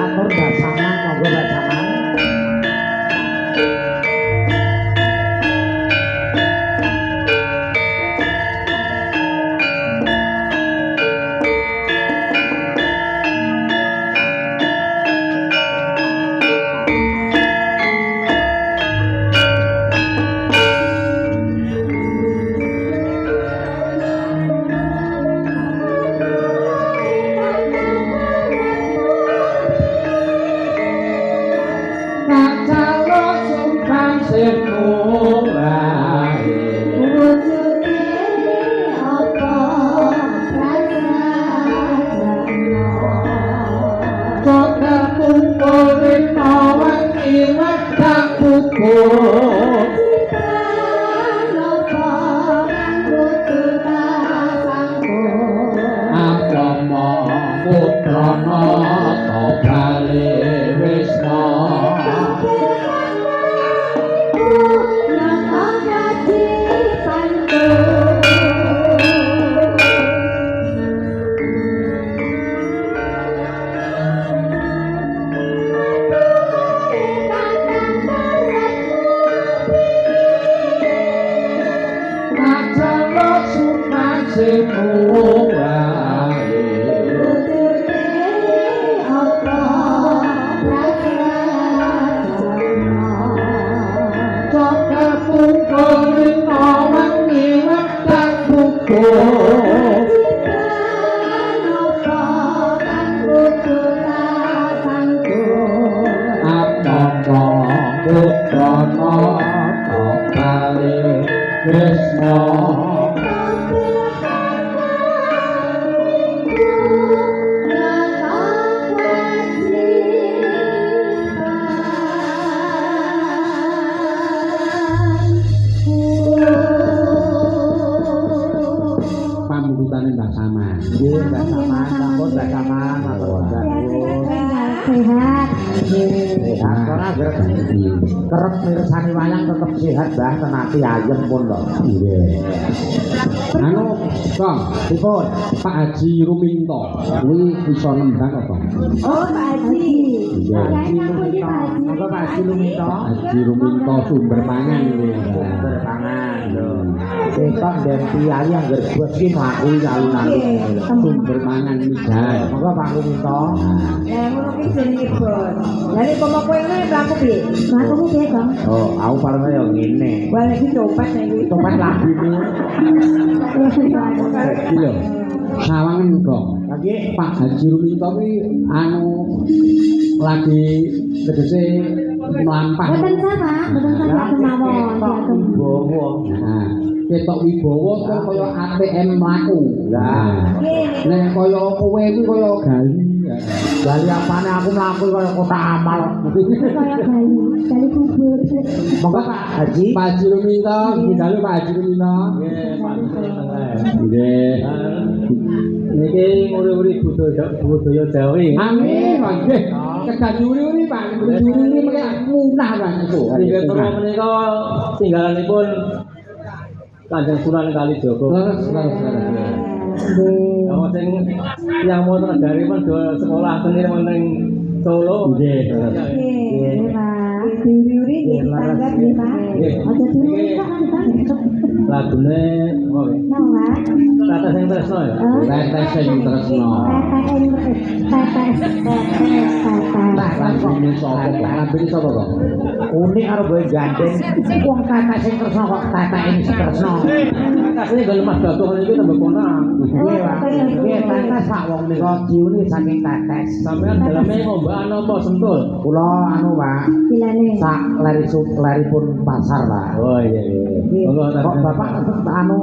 Atur dasaman monggo dasaman. Kacalo sumbangse murahe. Wujudé apa rasane? Kota kumpulin mawang iwak tak pupuk. Agama putrana to bali Wisna. Kacalo sumbangse murahe. Kota kumpulin mawang iwak tak pupuk. Agama putrana to bali Krishna. Pamungkutane Mbak Saman. Nggih, Mbak Saman, sampun Mbak Saman, matur nuwun. sehat. Sehat ora kerep mirsani wayang tetep sehat Mbah tenati ayem pun lho. Nggih. Anu, Kang, Dipun Pak Haji Ruminto kuwi iso nembang apa? Oh, Pak Haji. Iya. Ya, ngaku iki Pak Haji. Monggo Pak Haji Luminto. Haji Ruminto sumber pangan kuwi. Sumber pangan lho. Ketok den kiai angger bos ki mlaku alun-alun. Sumber pangan migal. Monggo Pak Luminto. Lah ngono ki jenenge bos. Lah nek pomo kowe ngene mlaku piye? Ngaku piye, Kang? Oh, aku paling yo ngene. Wah iki copet nek iki. Tempat labine. Iki lho. Sawangen kok. Lagi Pak Haji Ruminto kuwi anu lagi tegese mlampah. Boten sama, boten sama kemawon. Bowo. Nah, ketok wibawa kok kaya ATM mlaku. Lah, nek kaya kowe kuwi kaya gali. Bali apane aku mlaku kaya kotak amal. Kaya gali kubur. Monggo Pak Haji. Pak Haji Ruminto, dalu Pak Haji Ruminto. Nggih. Niki uri-uri budaya Jawi. Amin, nggih. Kedah nyuri-uri Pak, nyuri-uri mengke munah Pak itu. Inggih terus menika tinggalanipun Kanjeng Sunan Kalijaga. Terus. Kalau sing yang mau negari pun do sekolah seni meneng Solo. Nggih. Nggih, Pak. Diuri-uri nggih tanggap nggih, Pak. Aja diuri Pak. Lagune oke. Napa? Tata sing tresno ya. Tetes sing tresno. Lah lambene sapa kok? Lambene sapa kok? Unik karo gue gandeng. Wong tetek sing tresno kok tetek ini sing tresno. Kasih gak lemas batu iki tambah konang. Nggih, Pak. Nggih, tetes sak wong nika diuni saking tetes. Sampeyan daleme ngombaan apa sentul? Kula anu, Pak. Gilane. Sak leripun pasar, Pak. Oh iya iya. Monggo Kok Bapak anu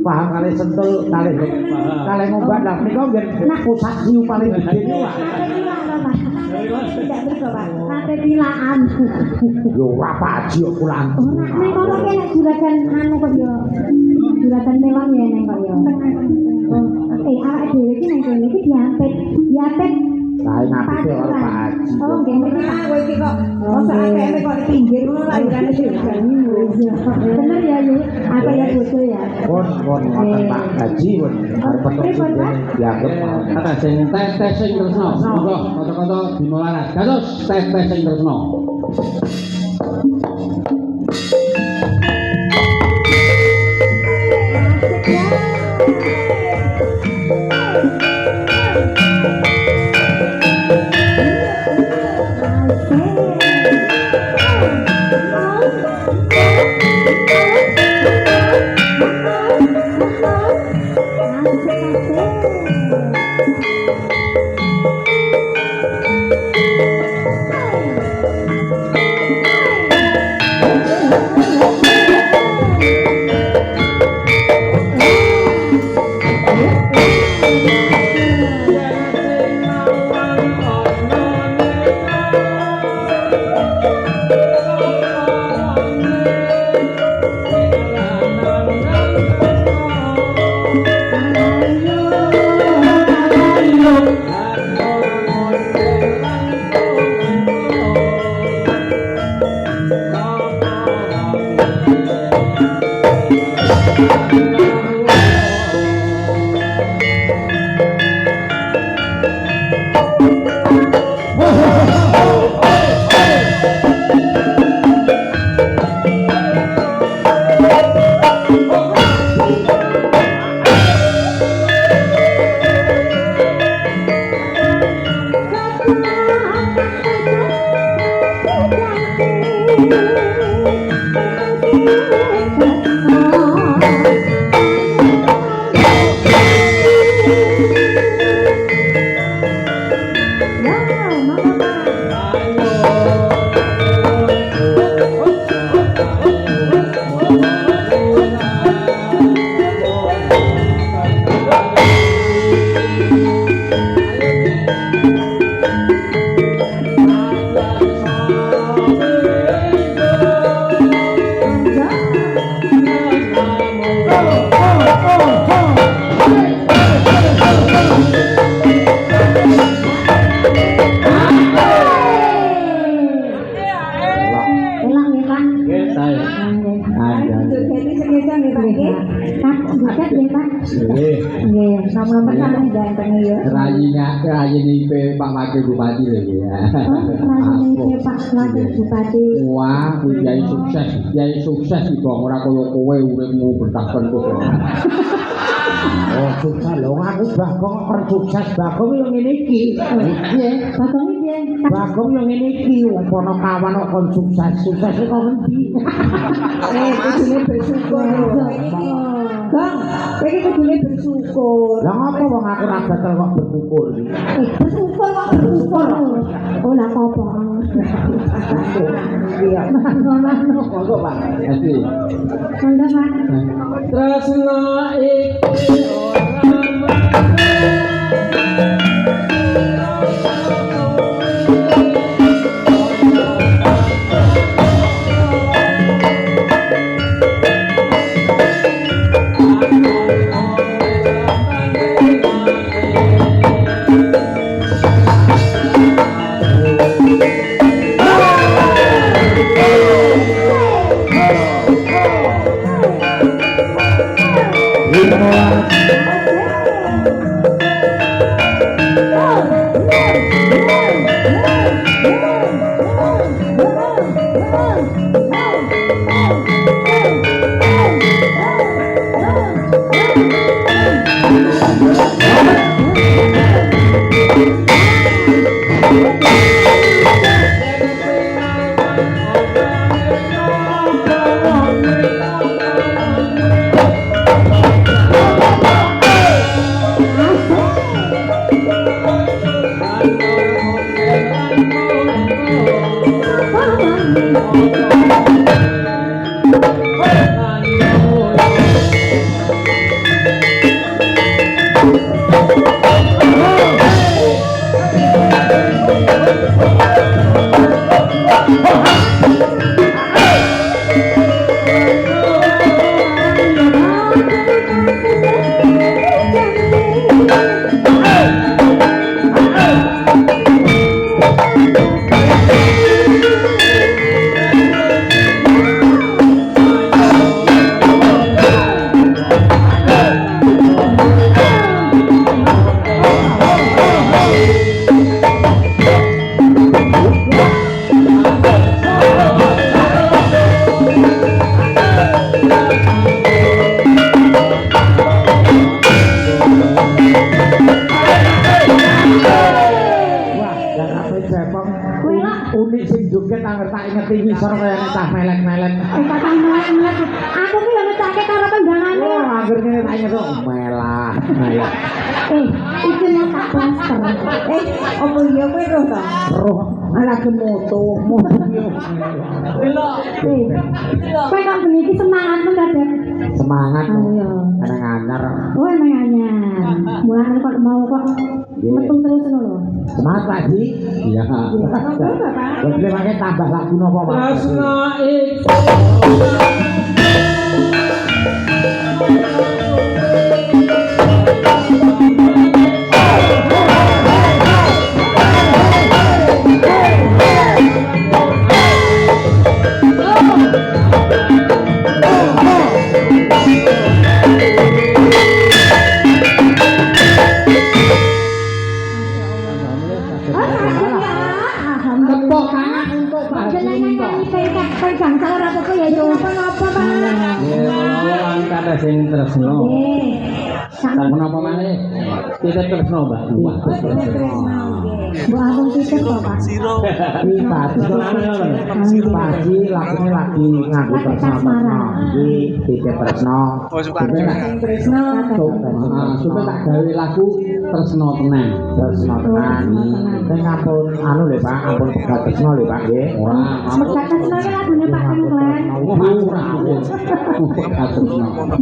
paham kali sentul kali ngombak lah menika nggih pusat hiu paling gede niku Pak. Tidak betul, Pak. Nate pilaan. Yo ora Pak Haji kok kula. Oh, nek kono ki nek juragan anu kok yo. Juragan melon ya neng kok yo. Awake dhewe iki nang kene iki diapit. Diapit Lah ngapike karo Pak Haji. Oh, nggih niki Pak. Kowe iki kok mosok akeh kok di pinggir ngono lahirane juragan. Bener ya, Yu. Apa ya bodoh ya? Pun ngoten Pak Haji pun arep petuk dianggep Kata sing tetes sing tresno. Monggo kata-kata dimolaras. Kados tetes sing tresno. Nomor pertama ganteng ya. Rayine Pak Wakil Bupati lho ya. Rayine Pak Wakil Bupati. Wah, kiai sukses iki kok ora kaya kowe uripmu bentak-bentuk. Oh, sukses lho aku Bagong kon sukses Bagong yo ngene iki. Piye? Bagong iki piye? Bagong yo ngene iki wong kono kawan kok kon sukses kok ngendi. Kudune bersyukur lho. Bang, iki kudune bersyukur. Lah ngopo wong aku ora gatel kok bersyukur iki. Bersyukur kok bersyukur. Oh, lah apa? Iya. Kok Pak? Asli. Monggo, Pak. Tresna iki unik sing joget angger tak ingeti ngisor kaya nek cah melek-melek. Patang melek. Aku ki yo ngecake karo pendangane. Oh, angger ngene tak inget kok melah. Iki nek tak plaster. Apa iya kowe roh ta? Roh Ala gemoto. Kowe kok bengi iki semangat mendadak. Semangat. Ayo. Kadang anyar. Oh, emang anyar. Mulane kok mau kok metu terus ngono lho. Semangat Pak Ji. Iya. Wes pakai tambah lagu napa Pak? Tresna iki Tepuk tangan untuk Pak Ji. Pegang salah apa ya yo apa Pak? Lawan kata sing tresno. Menapa malih? Kita tresno, Mbak. Bu abang titip kok Pak. Iki Pak Ji lagune lagi nganggo tresno. Iki titip tresno. Tresno. Supaya tak gawe lagu tresno tenan. Tresno tenan. Sing ampun anu lho Pak, ampun pegat tresno lho Pak nggih. Ora. Megat tresno ki lagune Pak Tengklen.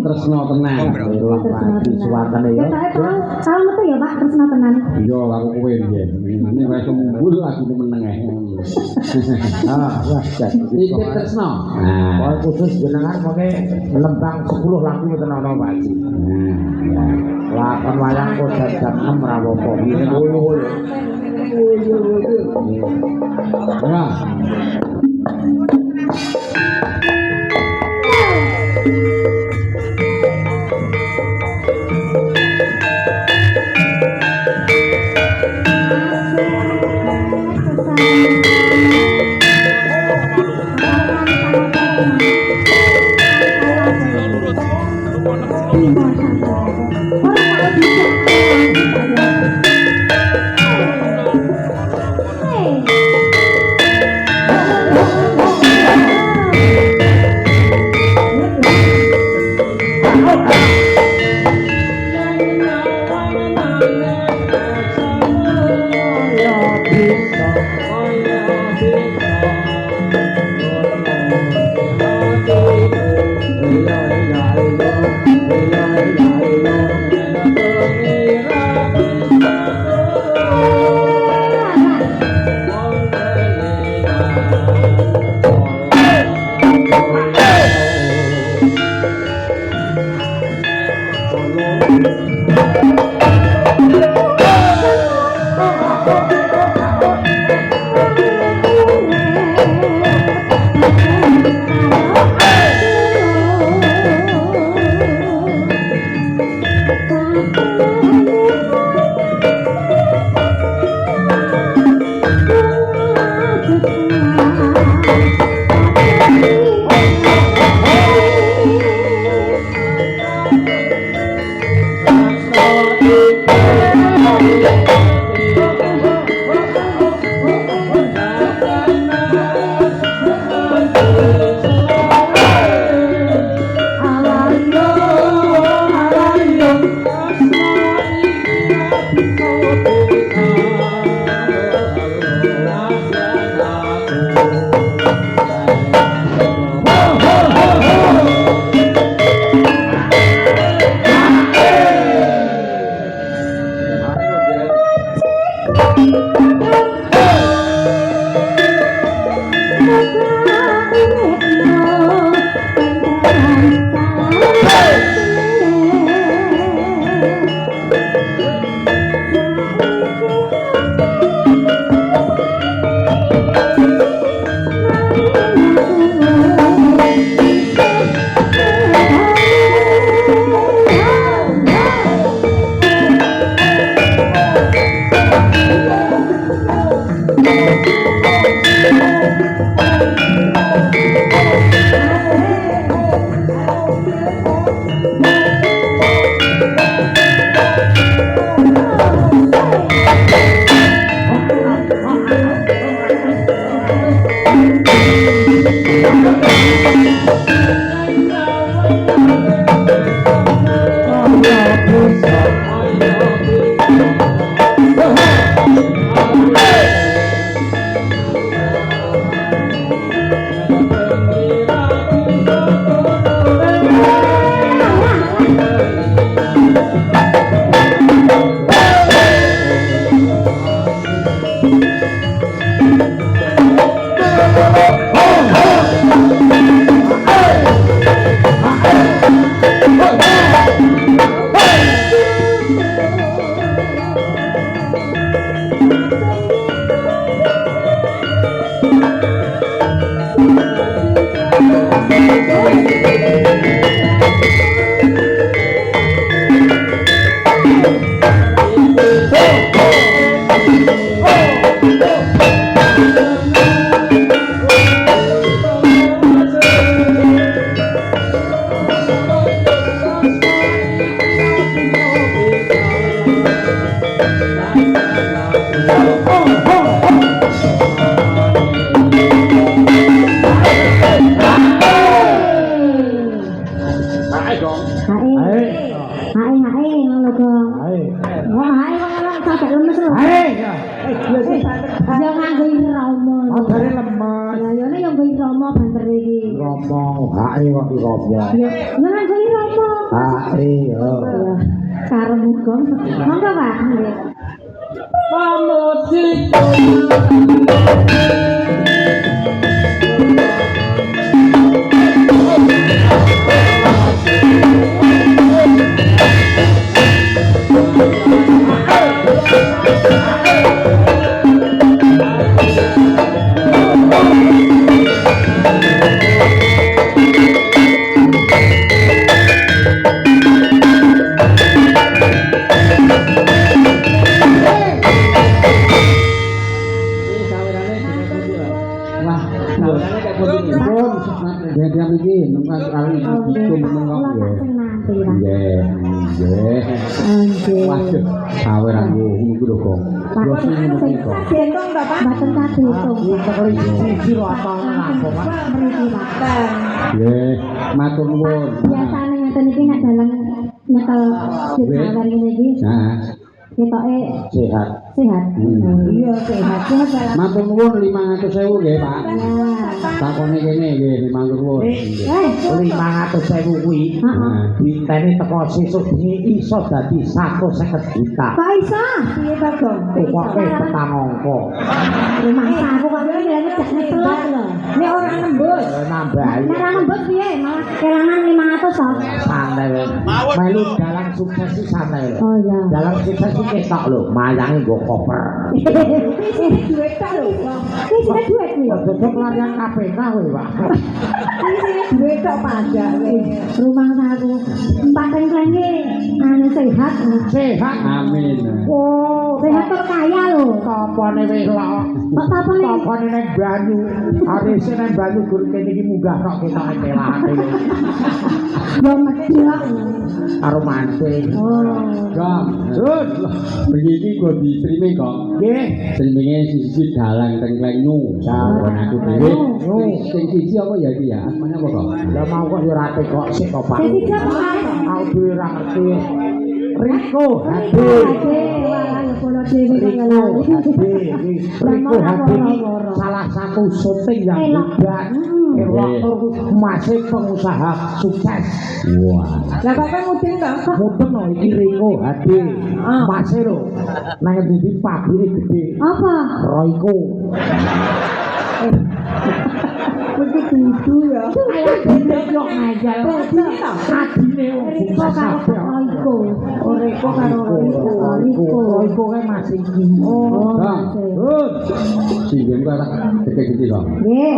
Tresno tenan. Lagi suwatane ya. Tahu metu ya Pak tresno tenan. Iya, aku kowe nggih. Ini wis sembul lagune meneng ae. Wah, Iki tresno. Nah, khusus jenengan mengke lembang 10 lagu mboten ana Pak Ji. Lakon wayang kok jam 6 ra apa-apa. Ya. Dia iki nang kali bikin mengok ya. sampeyan. Nggih, nggih. Nggih. Waduh, saweran yo ngono lho, Gong. Yo sing menika. Gendong ta, Pak? Mboten kathung. Iki siji lho apa ngapa, Pak? Mriki Pak. Nggih, matur nuwun. Biasane ngeten iki nek dalang nyekel sawer ngene iki Nah, ketoke sehat. sehat. Iya, sehat. Sehat. Matur nuwun 500.000 nggih, Pak. Ya. Takone kene nggih, matur nuwun. Nggih. 500.000 kuwi Heeh. diteni teko sesuk bengi iso dadi 150 juta. Kok iso? Piye ta, Gong? Pokoke petang angka. Rumah aku kok ngene ya ngejak ngeselok lho. Nek ora nembus. Nambahi. Nek ora nembus piye? Malah kelangan 500 to. Santai wae. Melu dalang sukses iki santai wae. Oh iya. Dalang sukses iki ketok lho, mayange nggo koper. Sing duit ta lho, Gong. Wis ada duit iki. Dadi pelarian KPK kowe, Pak. Sing duit tok pajak wis. Rumah aku empat tengklenge anu sehat. Sehat. Amin. Oh, Sehat tur kaya lho. topone wis lho. Kok tapane Topone ning banyu. Arise ning banyu gur kene iki munggah tok ketoke telane. yo medhok. Karo mancing. Oh. Gong, Jun. Begini gua di streaming kok. Nggih. Streamingnya sisi dalang tengkleng nyu. Sawan aku dhewe. Sing siji apa ya iki ya? Asmane apa kok? Lah mau kok yo rate kok sik kok, Pak. Sing siji apa? Aku dhewe ora ngerti. Riko Hadi. Wah, ya kula dhewe kok Riko ngelali. Hadi. Riko Hadi ini salah satu syuting yang hebat. Erwator masih pengusaha sukses. Wah. Lah kok mudeng ta? Mudeng no iki Riko Hadi. Masih lho. Nang ndi pabrik gede. Apa? Royco. Begitu itu ya. Ayo dene yo ngajal. Adine ta? Adine wong Riko karo Royco. Oh, Riko karo Riko. Royco kae masih iki. Oh, Gong, Jun. Singen kok tak gede-gede kok. nggih,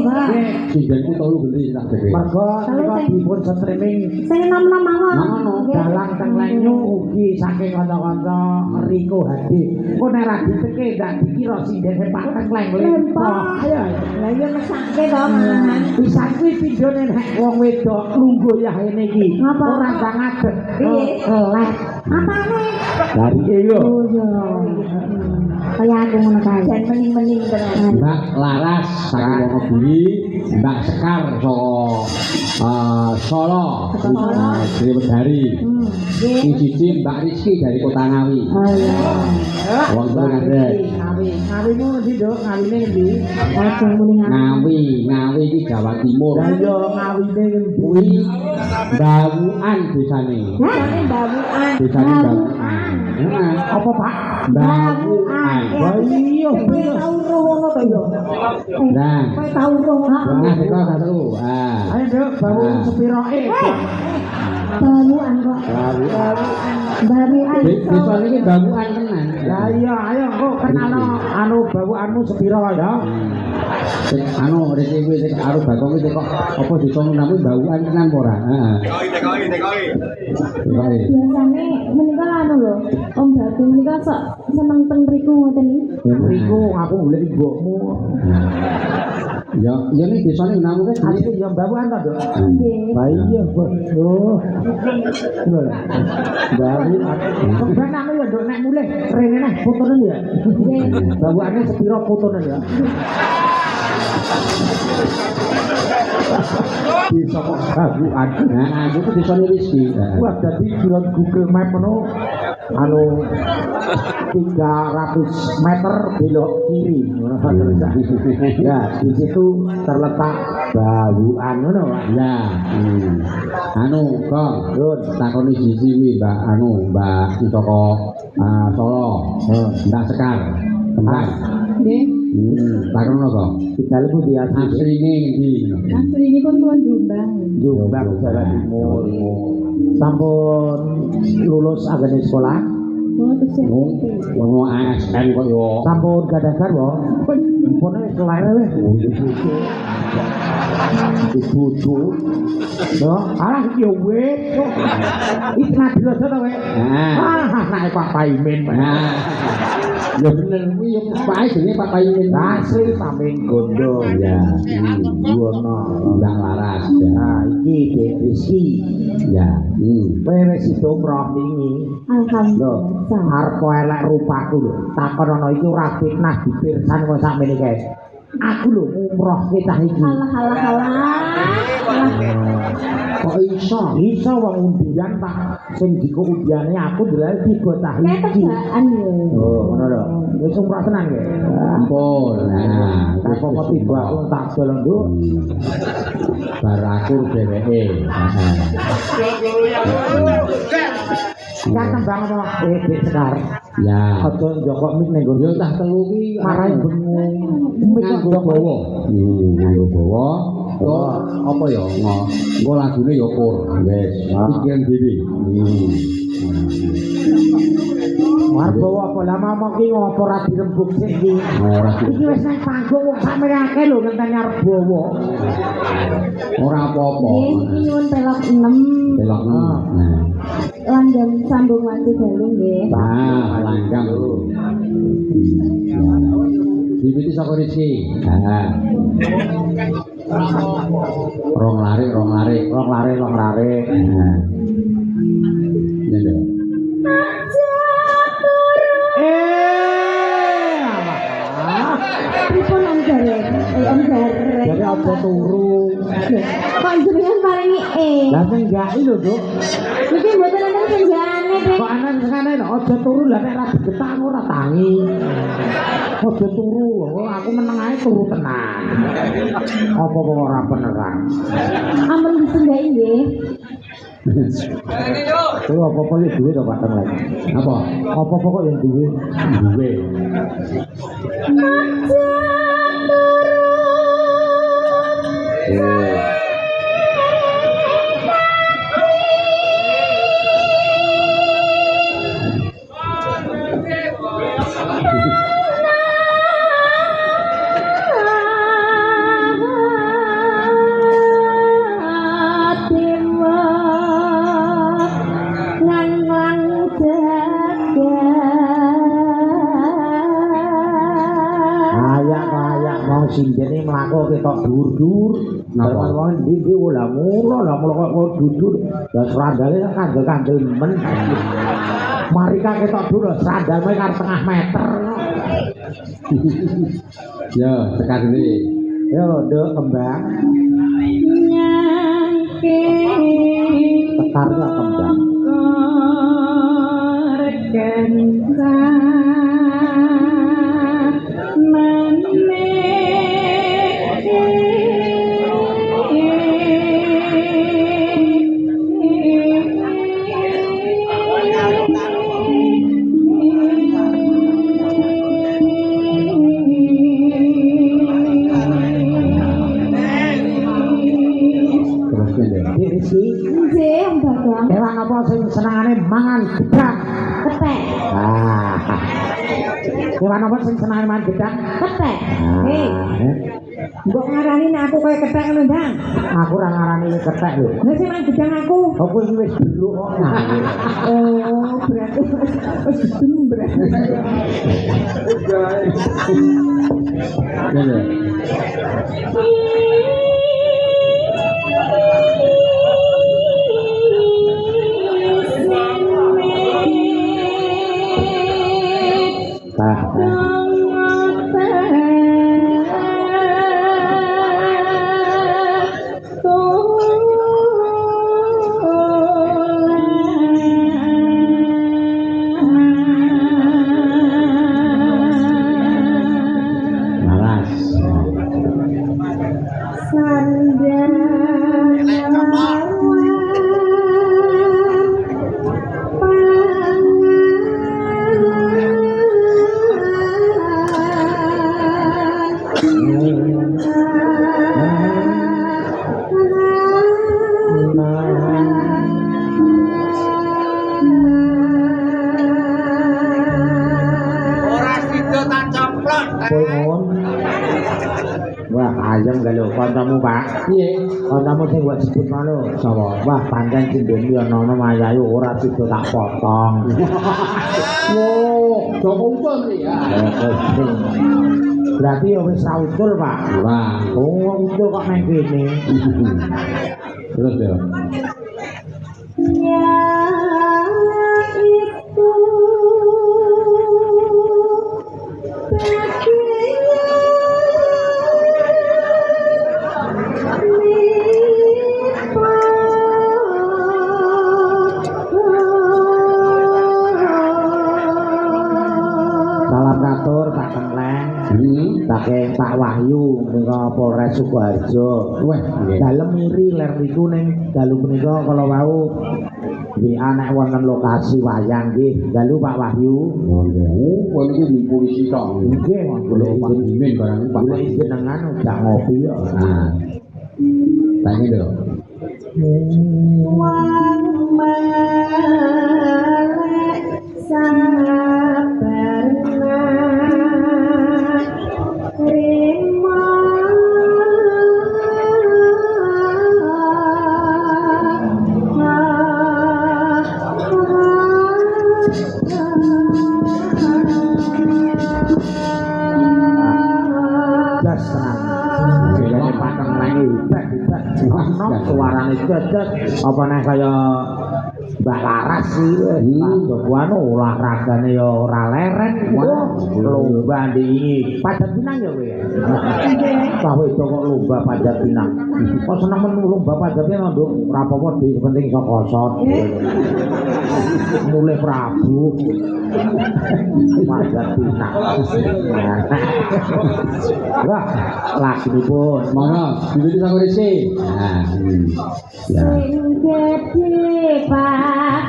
Mbak. Singen ku telu gede tak gede. Mergo nika dipun streaming Sing nom-nom mawon. Ngono. Nggih. dalang tenglenyu ugi saking kanca-kanca Riko Hadi. Kok nek ra diteke ndak dikira sindene Pak Tengleng lempok. Ayo. Lah iya mesake to malahan. Bisa kuwi pindhone nek wong wedok lungguh ya ngene iki. Ngapa? Ora gak ngadeg. Piye? Elek. Apane? Dari iyo. Oh iya. Kaya aku ngono kae. Jan mening-mening tenan. Mbak Laras saking Wonogiri, Mbak Sekar saka Solo, Sriwedari. Sing siji Mbak Rizky dari Kota Ngawi. Oh iya. Wong tuwa ngadeg. Ngawimu ngendi, Dok? Ngawine ngendi? Ojo muni Ngawi, Ngawi iki Jawa Timur. Lah yo ngawine ngendi? Kuwi Bawuan desane. Jane mbawukan. Desane Bawuan. Heeh. Apa, Pak? Bawuan. Lah iya, Kowe bener. tau roh ngono to yo. Nah, Kowe tau roh. nah kok satu. Ah. Ayo, Dok, bawu sepiroke. Bawuan kok. Bawuan. Bawuan. Desa niki Bawuan tenan. Lah iya, ayo kok kenal anu bawuanmu sepiro ya? Sing anu rek kuwi sing karo bakong iki kok apa disono namu Bawuan tenan apa ora? Heeh. Tekoki. Bae. Biasane menika anu lho, Om Batu menika sok seneng teng mriku ngoten iki. Riku aku golek mbokmu. Ya, ya nek desane namu kan Asli ya bawuan ta, Dok? Nggih. Lah iya, Bos. Oh. Lho. Bawuan. Sampeyan anu ya, Dok, nek mulih rene neh fotone ya. Bawuane sepiro fotone ya? Bisa kok bawuan. Nah, itu desane Rizky. Wah, dadi kira Google Map ngono anu 300 meter belok kiri. Ya, di situ terletak Bawuan ngono, Pak. Ya. Anu, kok Yun. takoni siji kuwi Mbak anu, Mbak saka Solo. Mbak Sekar. Kembang. Nggih. Takono kok. Digale pundi asli? Asline ngendi? Aslinipun kula Jombang. Jombang Jawa Timur. Sampun lulus agane sekolah? Oh, tesih. Wong ASN kok yo. Sampun gadahkan, Wo? Pun wis kelair wis. Bojo. Yo, alah iki yo wit kok. Iki nadrosa to, Wek. Nah. Ah, anake Pak Paimin, Pak. Nah. Ya bener kuwi ya pae jenenge Pak Paimin. Asli Paming Gondo. Ya. Wono. Mbak Laras. Nah, iki Dek Rizky. Ya. Kowe wis sida umroh wingi. Alhamdulillah. Arep elek rupaku lho. Takon ana iki ora fitnah dipirsan kok sakmene kae. Aku lho umroh ke cah iki. Kok iso? Iso wong undian tak sing diko undiane aku ndelok tiga cah iki. Ketegaan yo. Oh, ngono lho. Wis umroh tenan ya. Ampun. Nah, Kok kok tiba aku tak dolong nduk. Barakur dheweke. Kan tembang apa? Dek Sekar. Ya. Aja njokok mik ning Yo tah telu ki marahi bengung. nganggo bawa. Nganggo bawa. Kok apa ya? Engko lagune ya kur. Wis, pikiran dhewe. Warga apa lama mau ki ngopo ora dirembuk sik iki. Ora Iki wis nang panggung wong sampeyan akeh lho ngenteni arep bawa. ora apa-apa. Nggih, nyuwun pelok 6. Belok. Nah. Langgam sambung wanci dalu nggih. Nah, langgang. Diwiti saka Rizki. Nah. Rong lari. Nah. Ya ndak. Pripun Om Garek? Om Garek. Jadi aja turu. Kok jenengan paringi Lah sing gaki lho, Duk. Niki mboten enten senjane, Dek. Kok anan sekane aja turu lah nek ra digetak ora tangi. Aja turu, aku meneng ae turu tenan. Apa kok ora beneran? Ampun disendai nggih. Kuwi apa-apa iki duwe to Pak lagi. Apa? Apa-apa kok yang duwe? Duwe. Sindene mlaku ketok dhuwur-dhuwur. Napa wong ndi ora mula lah kok dhuwur. Lah srandale kandel-kandel men. Mari ka ketok dhuwur srandal meh karo setengah meter. Ya, tekan iki. Yo, Nduk kembang. Tekar lah kembang. Kewan apa sing senengane mangan gedang? Ketek. Kewan apa sing senengane mangan gedang? Ketek. Mbok ngarani nek aku kaya kethek ngono, Ndang. Aku ora ngarani kethek lho. Lah sing nang gedang aku. Apa iki wis dulu kok. Oh, berarti wis gedung berarti. Ya ya. Wah, ayam gak lho, kancamu Pak. Piye? Kancamu sing buat sebut mana? Sapa? Wah, pancen sindene ya nono mayayu ora sida tak potong. Wo, Joko usul nih ya. Berarti ya wis ra utul, Pak. Wah, Oh, utul kok nang kene. terus ya. Ya itu Salam katur Pak Kenleng. Saking Pak Wahyu menika Polres Sukoharjo. Wah, nggih. Dalem miri ler niku ning dalu menika kala wau WA nek wonten lokasi wayang nggih. Dalu Pak Wahyu. Oh, nggih. Oh, niku di polisi tok. Nggih, Golek izin dimin barang Pak. Boleh jenengan udah ngopi ya. Nah. Tanya dong. wang melek sabarna rima Gas tenang. Ini Pak Kenleng hebat. Ono suarane cecek apa nek kaya Mbak Laras sih, Pak Jokowi olahragane ya ora leren. Wah, lomba ndingi Panjat Pinang ya kowe. Kowe kok lomba Panjat Pinang. Kok seneng men lomba Panjat Pinang, Nduk? Ora apa-apa di penting saka sot. Mulai Prabu. Panjat Pinang. Wah, lagunipun. Monggo, duduk di sakurisi. Nah, ya. sing gedhe Pak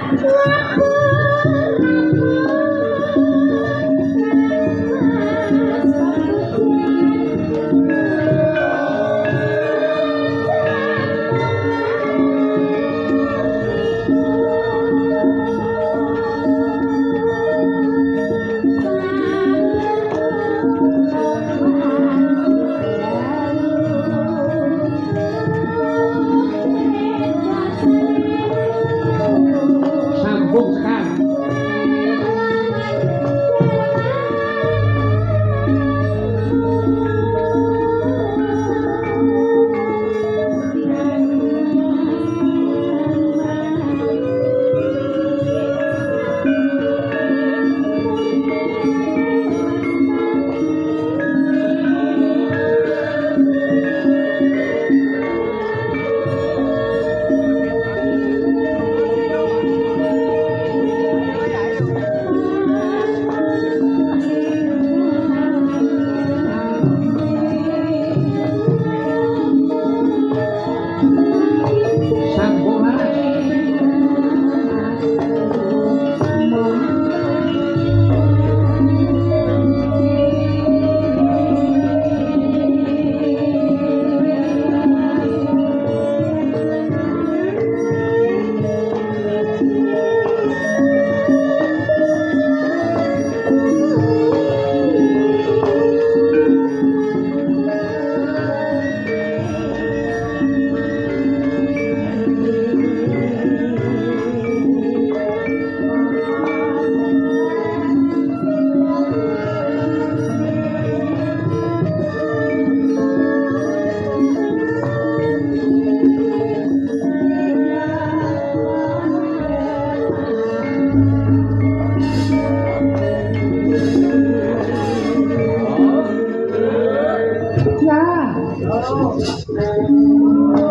Sambung sekarang. Sambung Laras.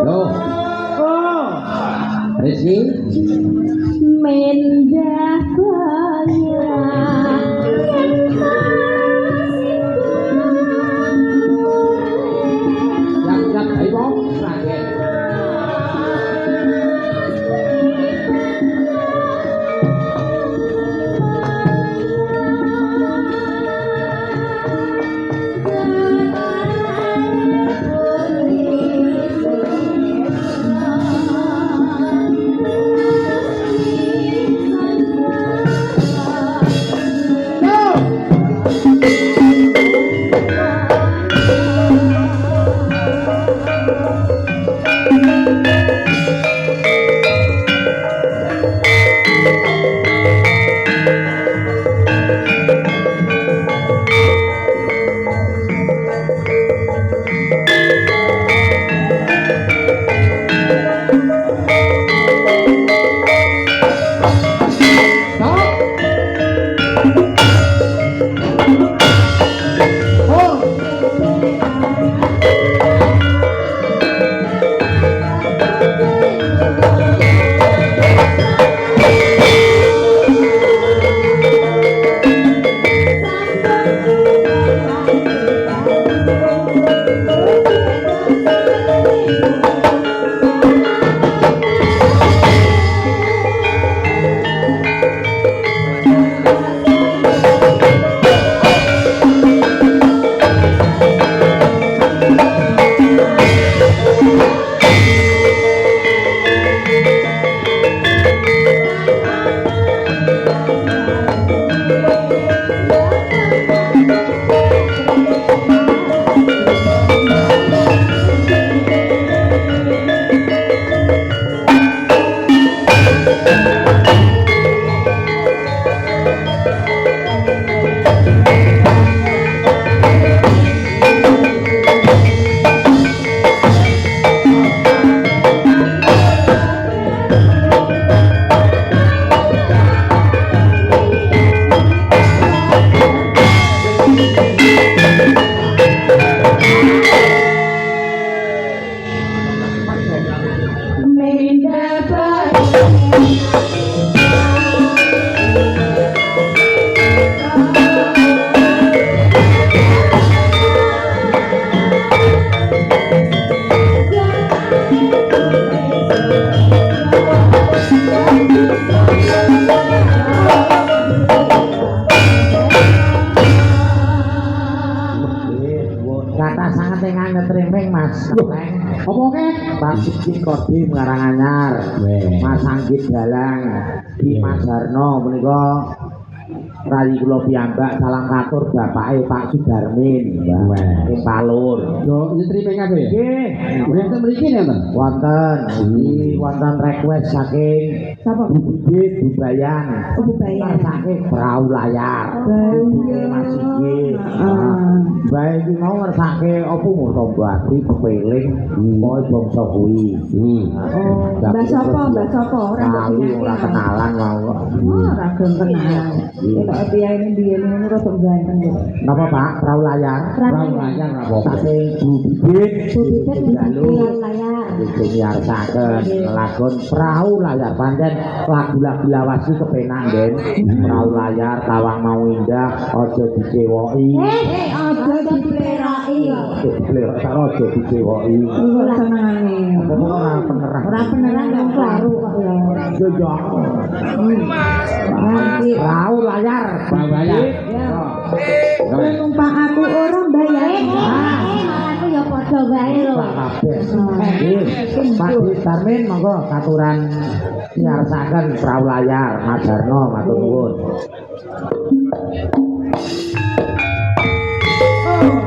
Loh, Rizky, mendah banyak yang thấy bóng là kìa. Hãy subscribe cho kênh Ghiền Mì Gõ để không bỏ lỡ santengan ngetriming Mas. Leng. Apa ke? Pak Siki Kodim Karanganyar. Mas Anggit Dalang. Ki Mas Harno menika rayi kula piyambak salam katur bapake Pak Sudarmin, Mbak. Ing Palur. Yo nyetrime kabeh. Nggih. Wonten mriki nenten. Wonten iki wonten request saking Sapa? Bibit Bubayan. Oh, Bubayan. Saking Perahu Layar. Bayi. Mas iki. Bae iki mau ngersake apa ngono Mbak pepeling kowe bangsa kuwi. Oh, Mbak Sopo, ora ora kenalan mau. Ora kenalan. Kita biyen biyen ngono rada ganteng kok. Napa Pak? Perahu Layar. Perahu Layar apa? Saking Bibit. Bibit Jalur. layar. Diarsaken lagon Perahu Layar pancen lagu-lagu lawas iki kepenak Den. Perahu Layar Tawang Mau Indah aja dicewoki. Aja dipleroki. Diplero aja dicewoki. Iku senengane. Apa ora penerang. Ora beneran yang klaru kok ya. Yo yo. Perahu Layar. Perahu Layar. Kowe numpak aku ora bayar. Aku ya padha wae lho. Pak Darmin monggo aturan nyarsaken Perahu Layar Mas Darno matur nuwun. Oh,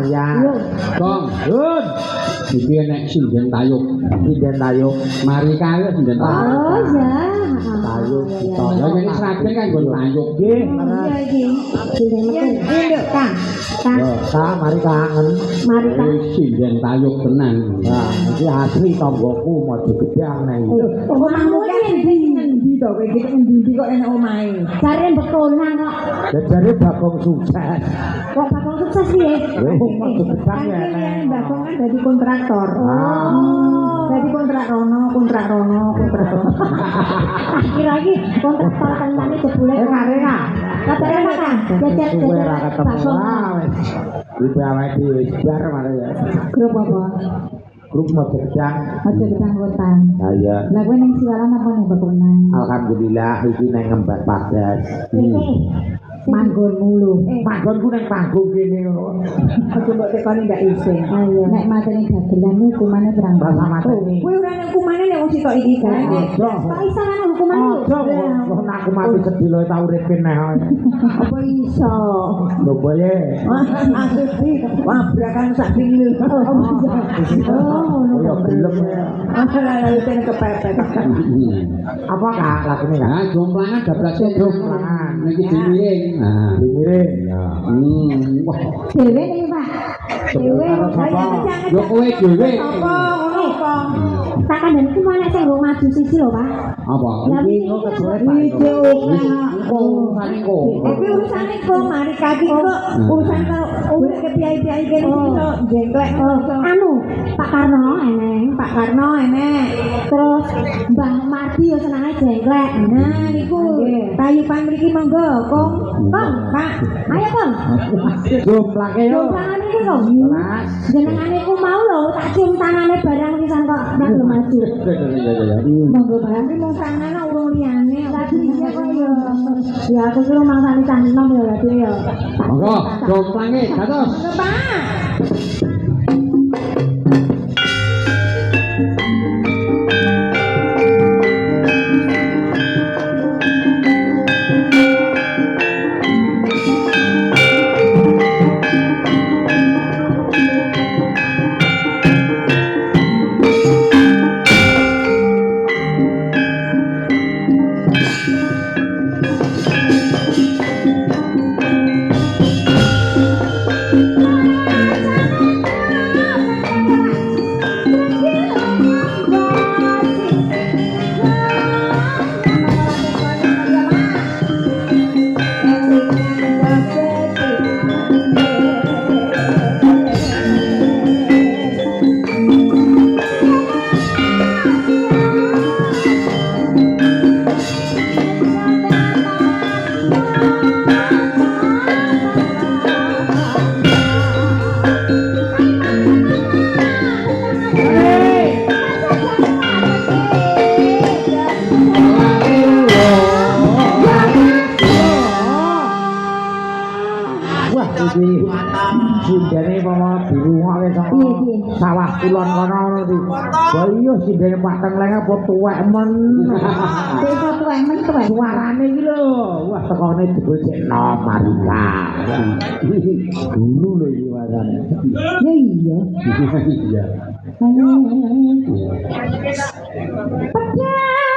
ya. Kong, Yun, iki nek sinden tayuk. sinden tayuk. Mari kae sinden tayuk. Oh iya. Tayuk kita. Ya yen sragen kan nggon tayuk. Nggih, Iya iki. Sinden metu. Ini Kang. Kang. yo, ta mari kangen. Mari Kang. Sinden tayuk tenan. Nah, iki asli tanggoku mau gedang nek. Omahmu ki endi? Endi to kowe iki endi kok enak omahe. Jare bekonan kok. Jajare bakong sukses. Kok bakal sukses piye? Wong mau gedang ya nek. Mbakong kan dadi kontraktor. Oh. Dadi kontrak rono. Kira iki kontraktor tentane jebule. Renga. Katanya apa Kang? Jajar Suwe ra ketemu. bakso. Ah, wis. Ibu awake dhewe bar mare ya. Grup apa? Grup mau gedang. Aja ketanggotan. Nah, ya. Lah kowe ning siaran apa ning bekonan? Alhamdulillah iki nang ngembak padas. Manggon mulu. Panggonku nang panggung kene ngono. Aja mbok tekoni ndak isin. Ayo. Nek mateni dagelan iki hukumane berang. Rasa mateni. Kowe ora nek hukumane nek wong sitok iki kan. Kok iso ana hukuman iki? Ojo kok aku mati sedilo ta urip kene. Apa iso? Lho boye. Asli wabrakan sak pinggir. Oh, Ya gelem ya. Lah ten kepepet. Apa Kak lagune Kak? Nah, jomplangan dablase Jomplangan. niki dimiring. Nah, Dimiring. ya. Wah, Dhewe nih Pak. Dewe Karo sapa? yo kowe dhewe. apa ngono apa? Tak kandhane ku manek sing nggo maju sisi lho Pak. Apa? Iki kok kecuali Pak. Iki Urusane kok. Tapi urusane kok mari kaki kok urusan karo urus kepiye-piye kene iki kok jengklek Anu, Pak Karno eneng. Pak Karno enek. Terus Mbah Mardi yo senenge jengklek. Nah niku tayupan mriki monggo Kong. Kong, Pak. ayo Kong. Jomplake yo. Jomplangan iki Kong. Mas. Jenengane ku mau lho, tak cium tangane barang pisan kok nek belum maju. Monggo barang iki mung sanane urung liyane. Lagi iya kok yo. Ya aku kira mangsane cah enom yo lagi yo. Monggo, jomplange dados. Pak. Wah, iki sindene mama dirungokke saka sawah kulon kono iki. Wah iya sindene Pak Tengleng apa tuwek men. Desa tuwek men tuwek. Suarane iki lho, wah tekone dibojekno Marika. Dulu lho iki warane. Ya iya. Iya. Pedet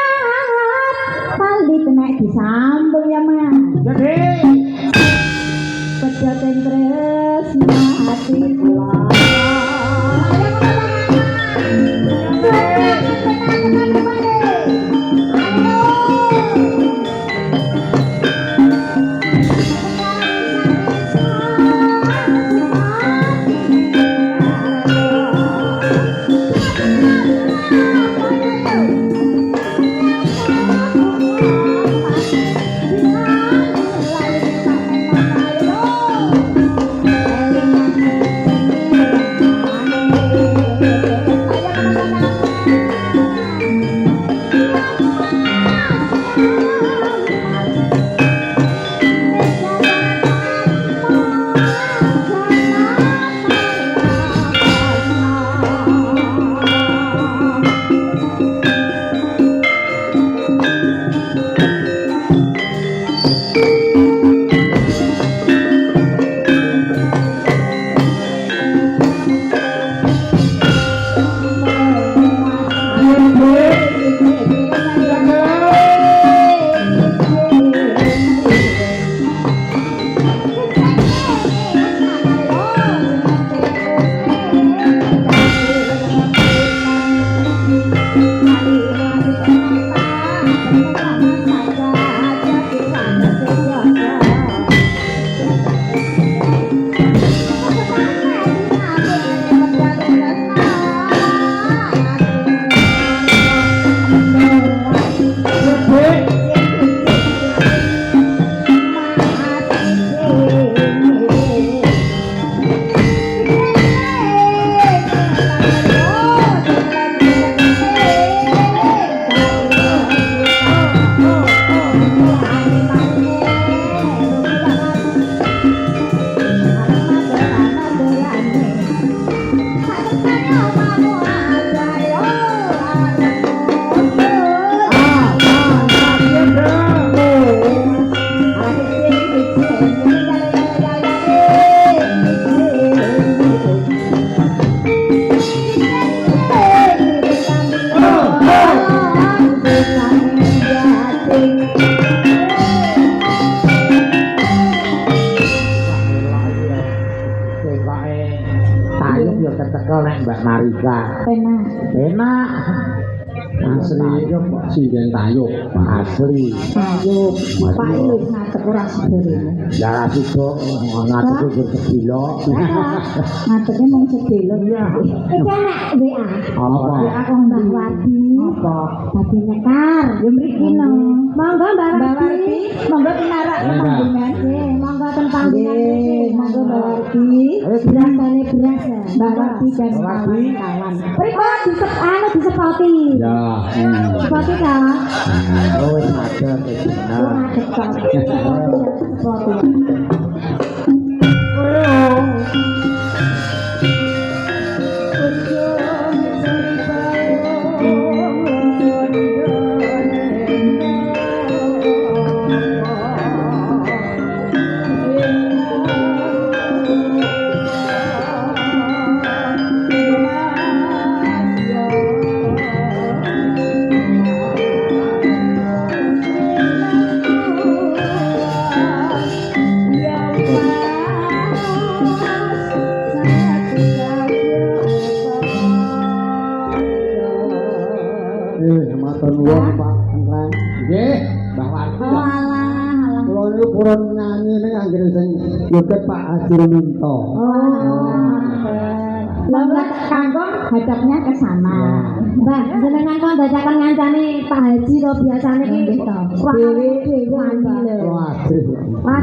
kali kena disambung ya Mas. Jadi Pedet yang tresna hati kula. payung yo ketekel nek Mbak Marika. Penak. Enak. Asli sinden tayuk Asli. Ayo, Pak iki wis ngadeg ora sebenere. Darah itu ngadeg yo sedilo. Ngadege mung sedelo. Iya. Iki enak WA. Apa? WA kok Mbak Wardi. Apa? Dadi nyekar. Ya mriki no. Monggo Mbak Wardi. Monggo pinarak panggungan. Nggih, monggo ten panggungan. Monggo Mbak Wardi. Berasane beras. Mbak Wardi dan kawan. Pripun disepoti. ya Sepoti kawan. Oh, wis ngadeg iki bener. Sepoti. matur nuwun Pak Engkang nggih Mbah Wardi kula niku purun nyanyi ning anggere sing joget Pak Haji Minto Mbak kangkong hadapnya ke sana. Mbak, jenengan kok dadakan ngancani Pak Haji to biasane iki to. Dewe lho. Wah,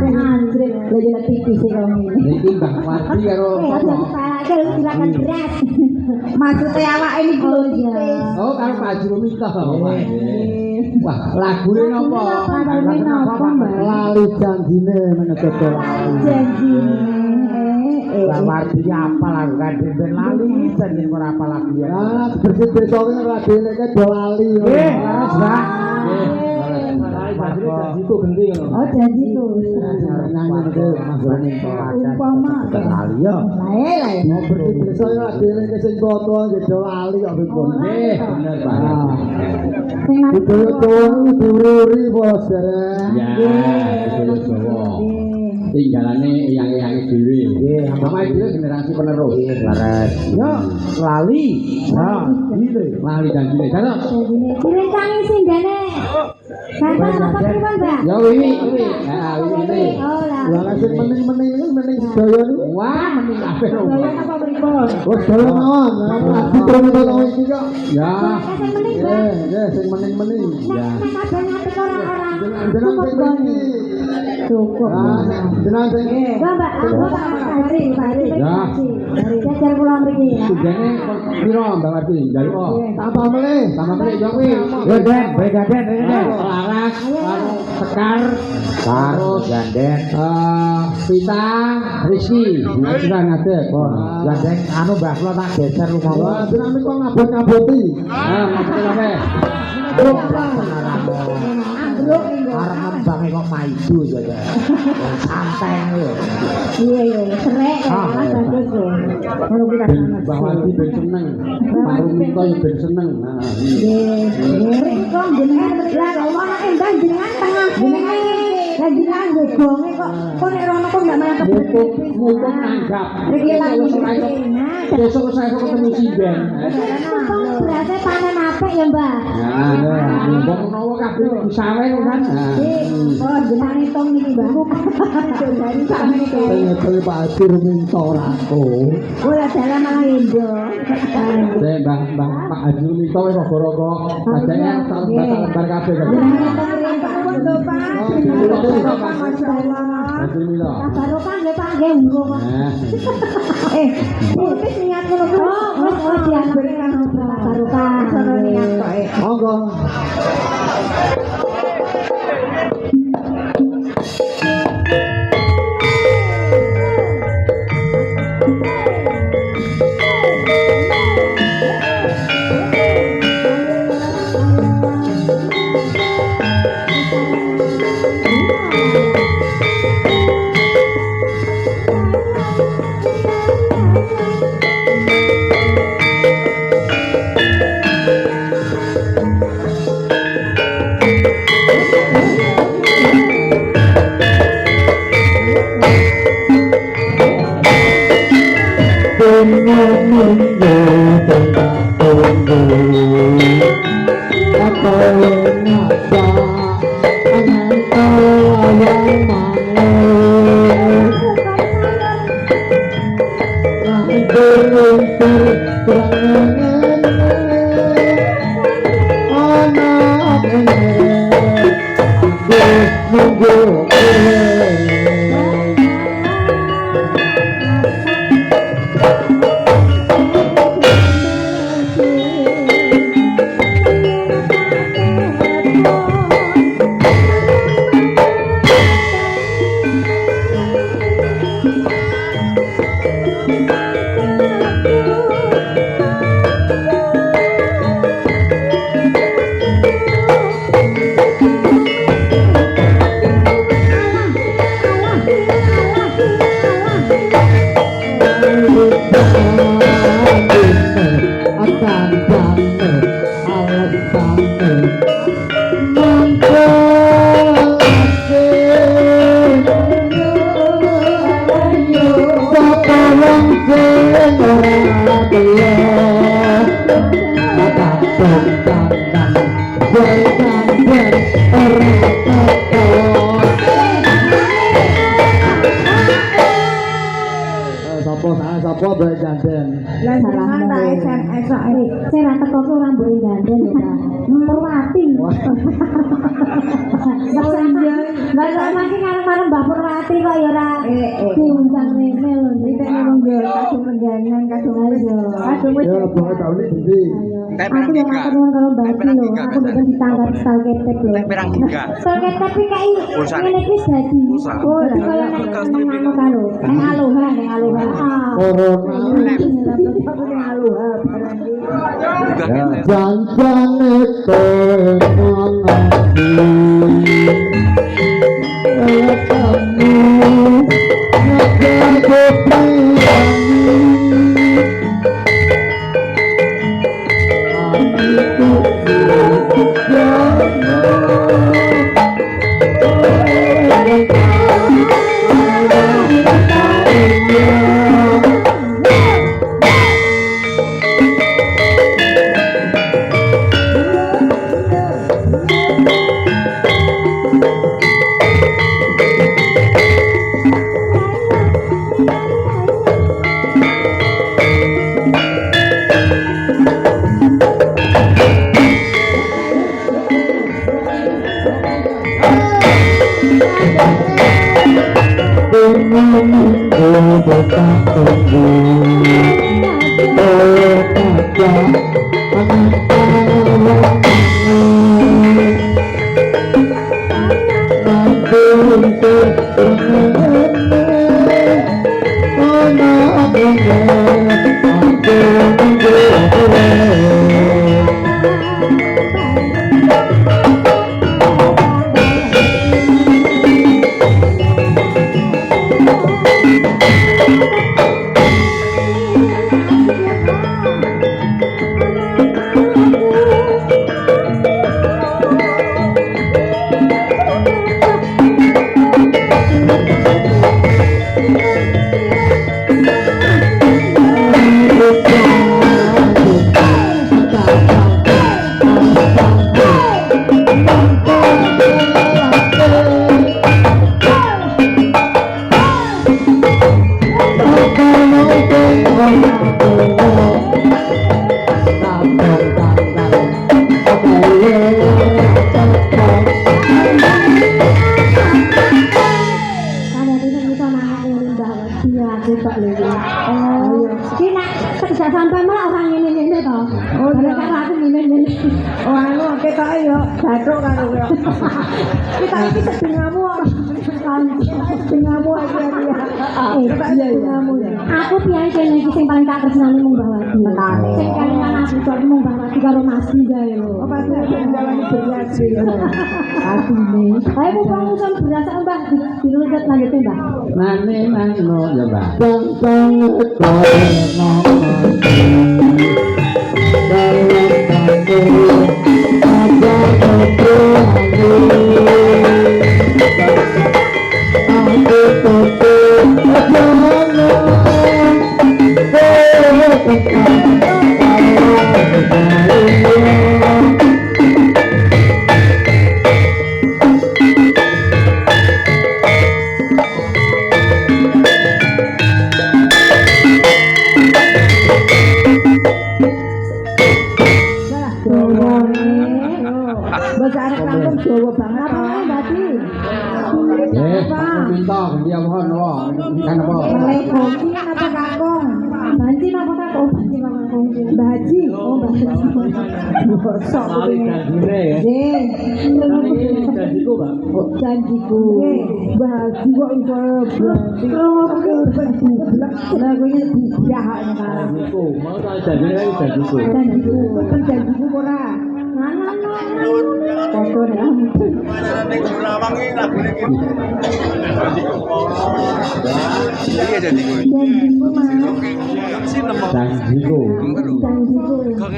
anjir, lha yo tipis iki kok ngene. niki Mbah Wardi karo Aja dipalake lu silakan beras. Maksudnya awake niku lho tipis. oh karo Pak Haji Minto wah lagune napa Lagune napa, Mbak? lali janjine menawa Janji. Mbak Wardi apa lah kan ben lali jan ora apa lagi ya. ah bersih desa kuwi ora deleke do lali Nggih, leres, Mbak. Janjiku gendhi ngono. Oh, janji ku. nyanyi niku Mas Minto Umpama. lali yo. Lah ya. mau bersih desa ora deleke sing foto nggih do lali kok pripun Nggih, bener Pak. Sing mari. Budaya Jawa diuri bos dereng. Ya, budaya Jawa. Tinggalane eyang-eyange dhewe. Nggih, Mama dhewe generasi penerus. leres. Yo, lali. Ha, iki Lali janjine. Dados Direncangi singgane. Kata apa pripun, Mbak? ya wiwi. Ha, wiwi. Oh lah. Lah sing mening-mening niku mening sedaya niku. Wah, mending kabeh lho. Saya apa pripun? Wes sedaya mawon. Ati krono iki kok. Ya. Sing mening, Mbak. Nggih, sing mening-mening. Ya. Nek kabeh ngatek orang-orang. Jenengan sing mriki. Cukup. Ah, jenengan sing Mbak, aku Pak Hari, Pak Hari. Ya. Jajar kula mriki ya. Sugene piro Mbak Wardi? Njaluk kok. tambah melih. Tambah meneh yo kuwi. Yo, Den, begaden rene. Laras karo Sekar Karo ganden. Pita Rizky sudah ngadeg kon. Ganden anu Mbah kula tak geser Wah, lumawa. jenengan kok ngabot-ngaboti. Ah, maksud kabeh. Ambruk ning Arep nembange kok maidu ya. Santai yo. Iya iya, serek Ah, kan bagus lho. Kalau kita Ben sama Mbah Wardi ben seneng. Paru Minto yo ben seneng. Nah, nggih. Kok jenengan lah ono endah jenengan tengah jenengan. Lah jenengan gogonge kok nek rono kok enggak malah mutuk kebet. nanggap. Iki lagi Besok saya ketemu sinden. berarti panen apik ya, Mbak. Ya, wong menawa kabeh disawe kan. Oh, jenengan hitung niki, Mbak. Dari sampe iki. Ternyata Pak Haji Minto rako. Ora dalan malah Indo. Dek Mbah Pak Haji Minto wis roko-roko. Ajake tak lembar kabeh kan. Jenengan hitung pun lho, Pak. Haji Minto. Baru kan lho, Pak, nggih nggo. Nah, Wis niat ngono kuwi. Oh, dianggep kan baru kan. Sono niat kok. Monggo. Thank Sapa bae janten. Lah jangan tak SMS kok. Saya rata kok ora mbok dandan ya. Purwati. Lah saiki ngarep-arep Mbak Purwati kok ya ora diundang rene lho. Kita memang yo kadung rengganan kadung ayo. Kadung wis Ya bae taune ndi. Aku yang makan karo Mbak lho. Aku mboten ditangkap stal ketek lho. Perang giga. Stal ketek iki kai ngene iki dadi. Oh, kaya ngono karo. Nang aloha, nang aloha. Janjane Bathuk karo kowe. Kita iki sedingamu ora. Sedingamu aja ya. Iya iya. Aku piye kene iki sing paling tak tresnani mung Mbak Wati. Sing kalingan aku kok mung Mbak Wati karo Mas Dinda lho. Apa sih jalan beriasi. Asine. Ayo wong sing berasa Mbak dilucut lanjutnya Mbak. Mane mano ya Mbak. Bahasa arek kampung Jawa banget ae tadi. minta dia mohon wong kan apa Kopi apa kangkung? Banci apa kangkung? Banci apa kangkung? Baji. Oh, baji. Bosok. lali janjine ya janjiku Pak Janjiku. Baji kok iso berarti. Lah gue dijahak sekarang. janjiku mau tak janjine janjiku Janjiku, kan janjiku ora. Foto ya. Iya jadi gue. Janjiku mah. janjiku Janjiku.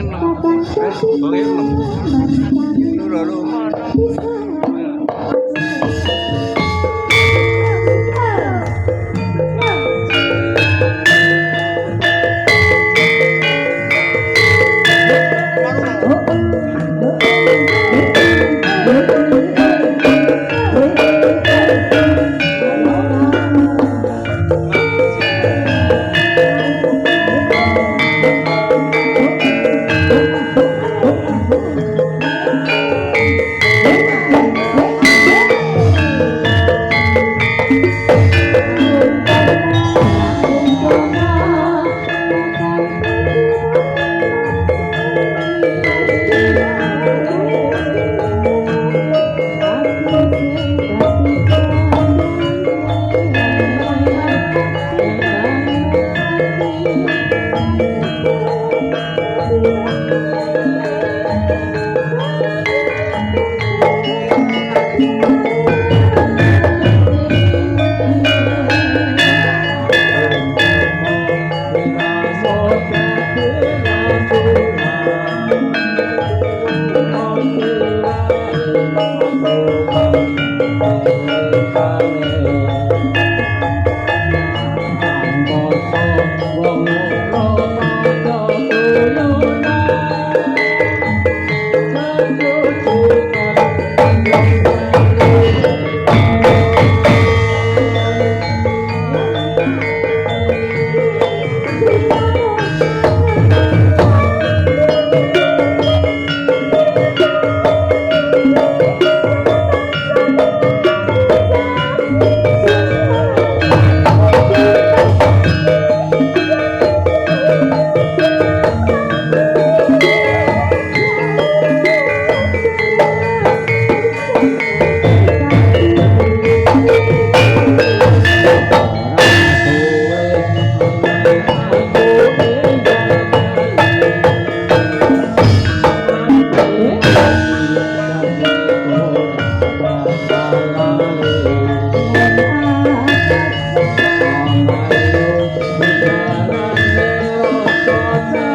Bye.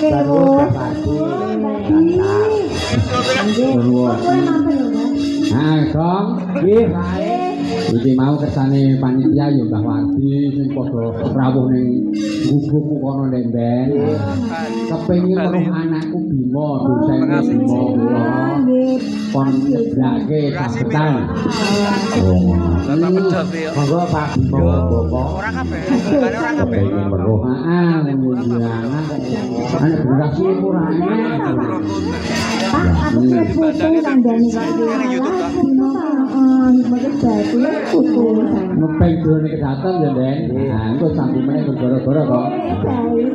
Nggih, Baru Bu. Dawati. Nggih. Nuwun. Kowe mampir lho, Mas. Nah, Gong, Nggih, Rae. iki mau kersane panitia ya Mbah Wadi sing padha rawuh ning gubukku kono Lembeng. Kepengin weruh anakku Bima, dosane Bima kula. Nggih. Kon nyeblake sabetan. Bapak pedot ya. Monggo Pak Bima Bapak. Ora kabeh. Bukan ora kabeh. Kepengin weruh ngundi anak. Anak generasi ora enak. Pak, aku wis foto kandhane kok. Mungkin batu ya foto. Ngepeng drone kedaton ya, Den. Nah, engko sambil meneh gara-gara kok. Baik.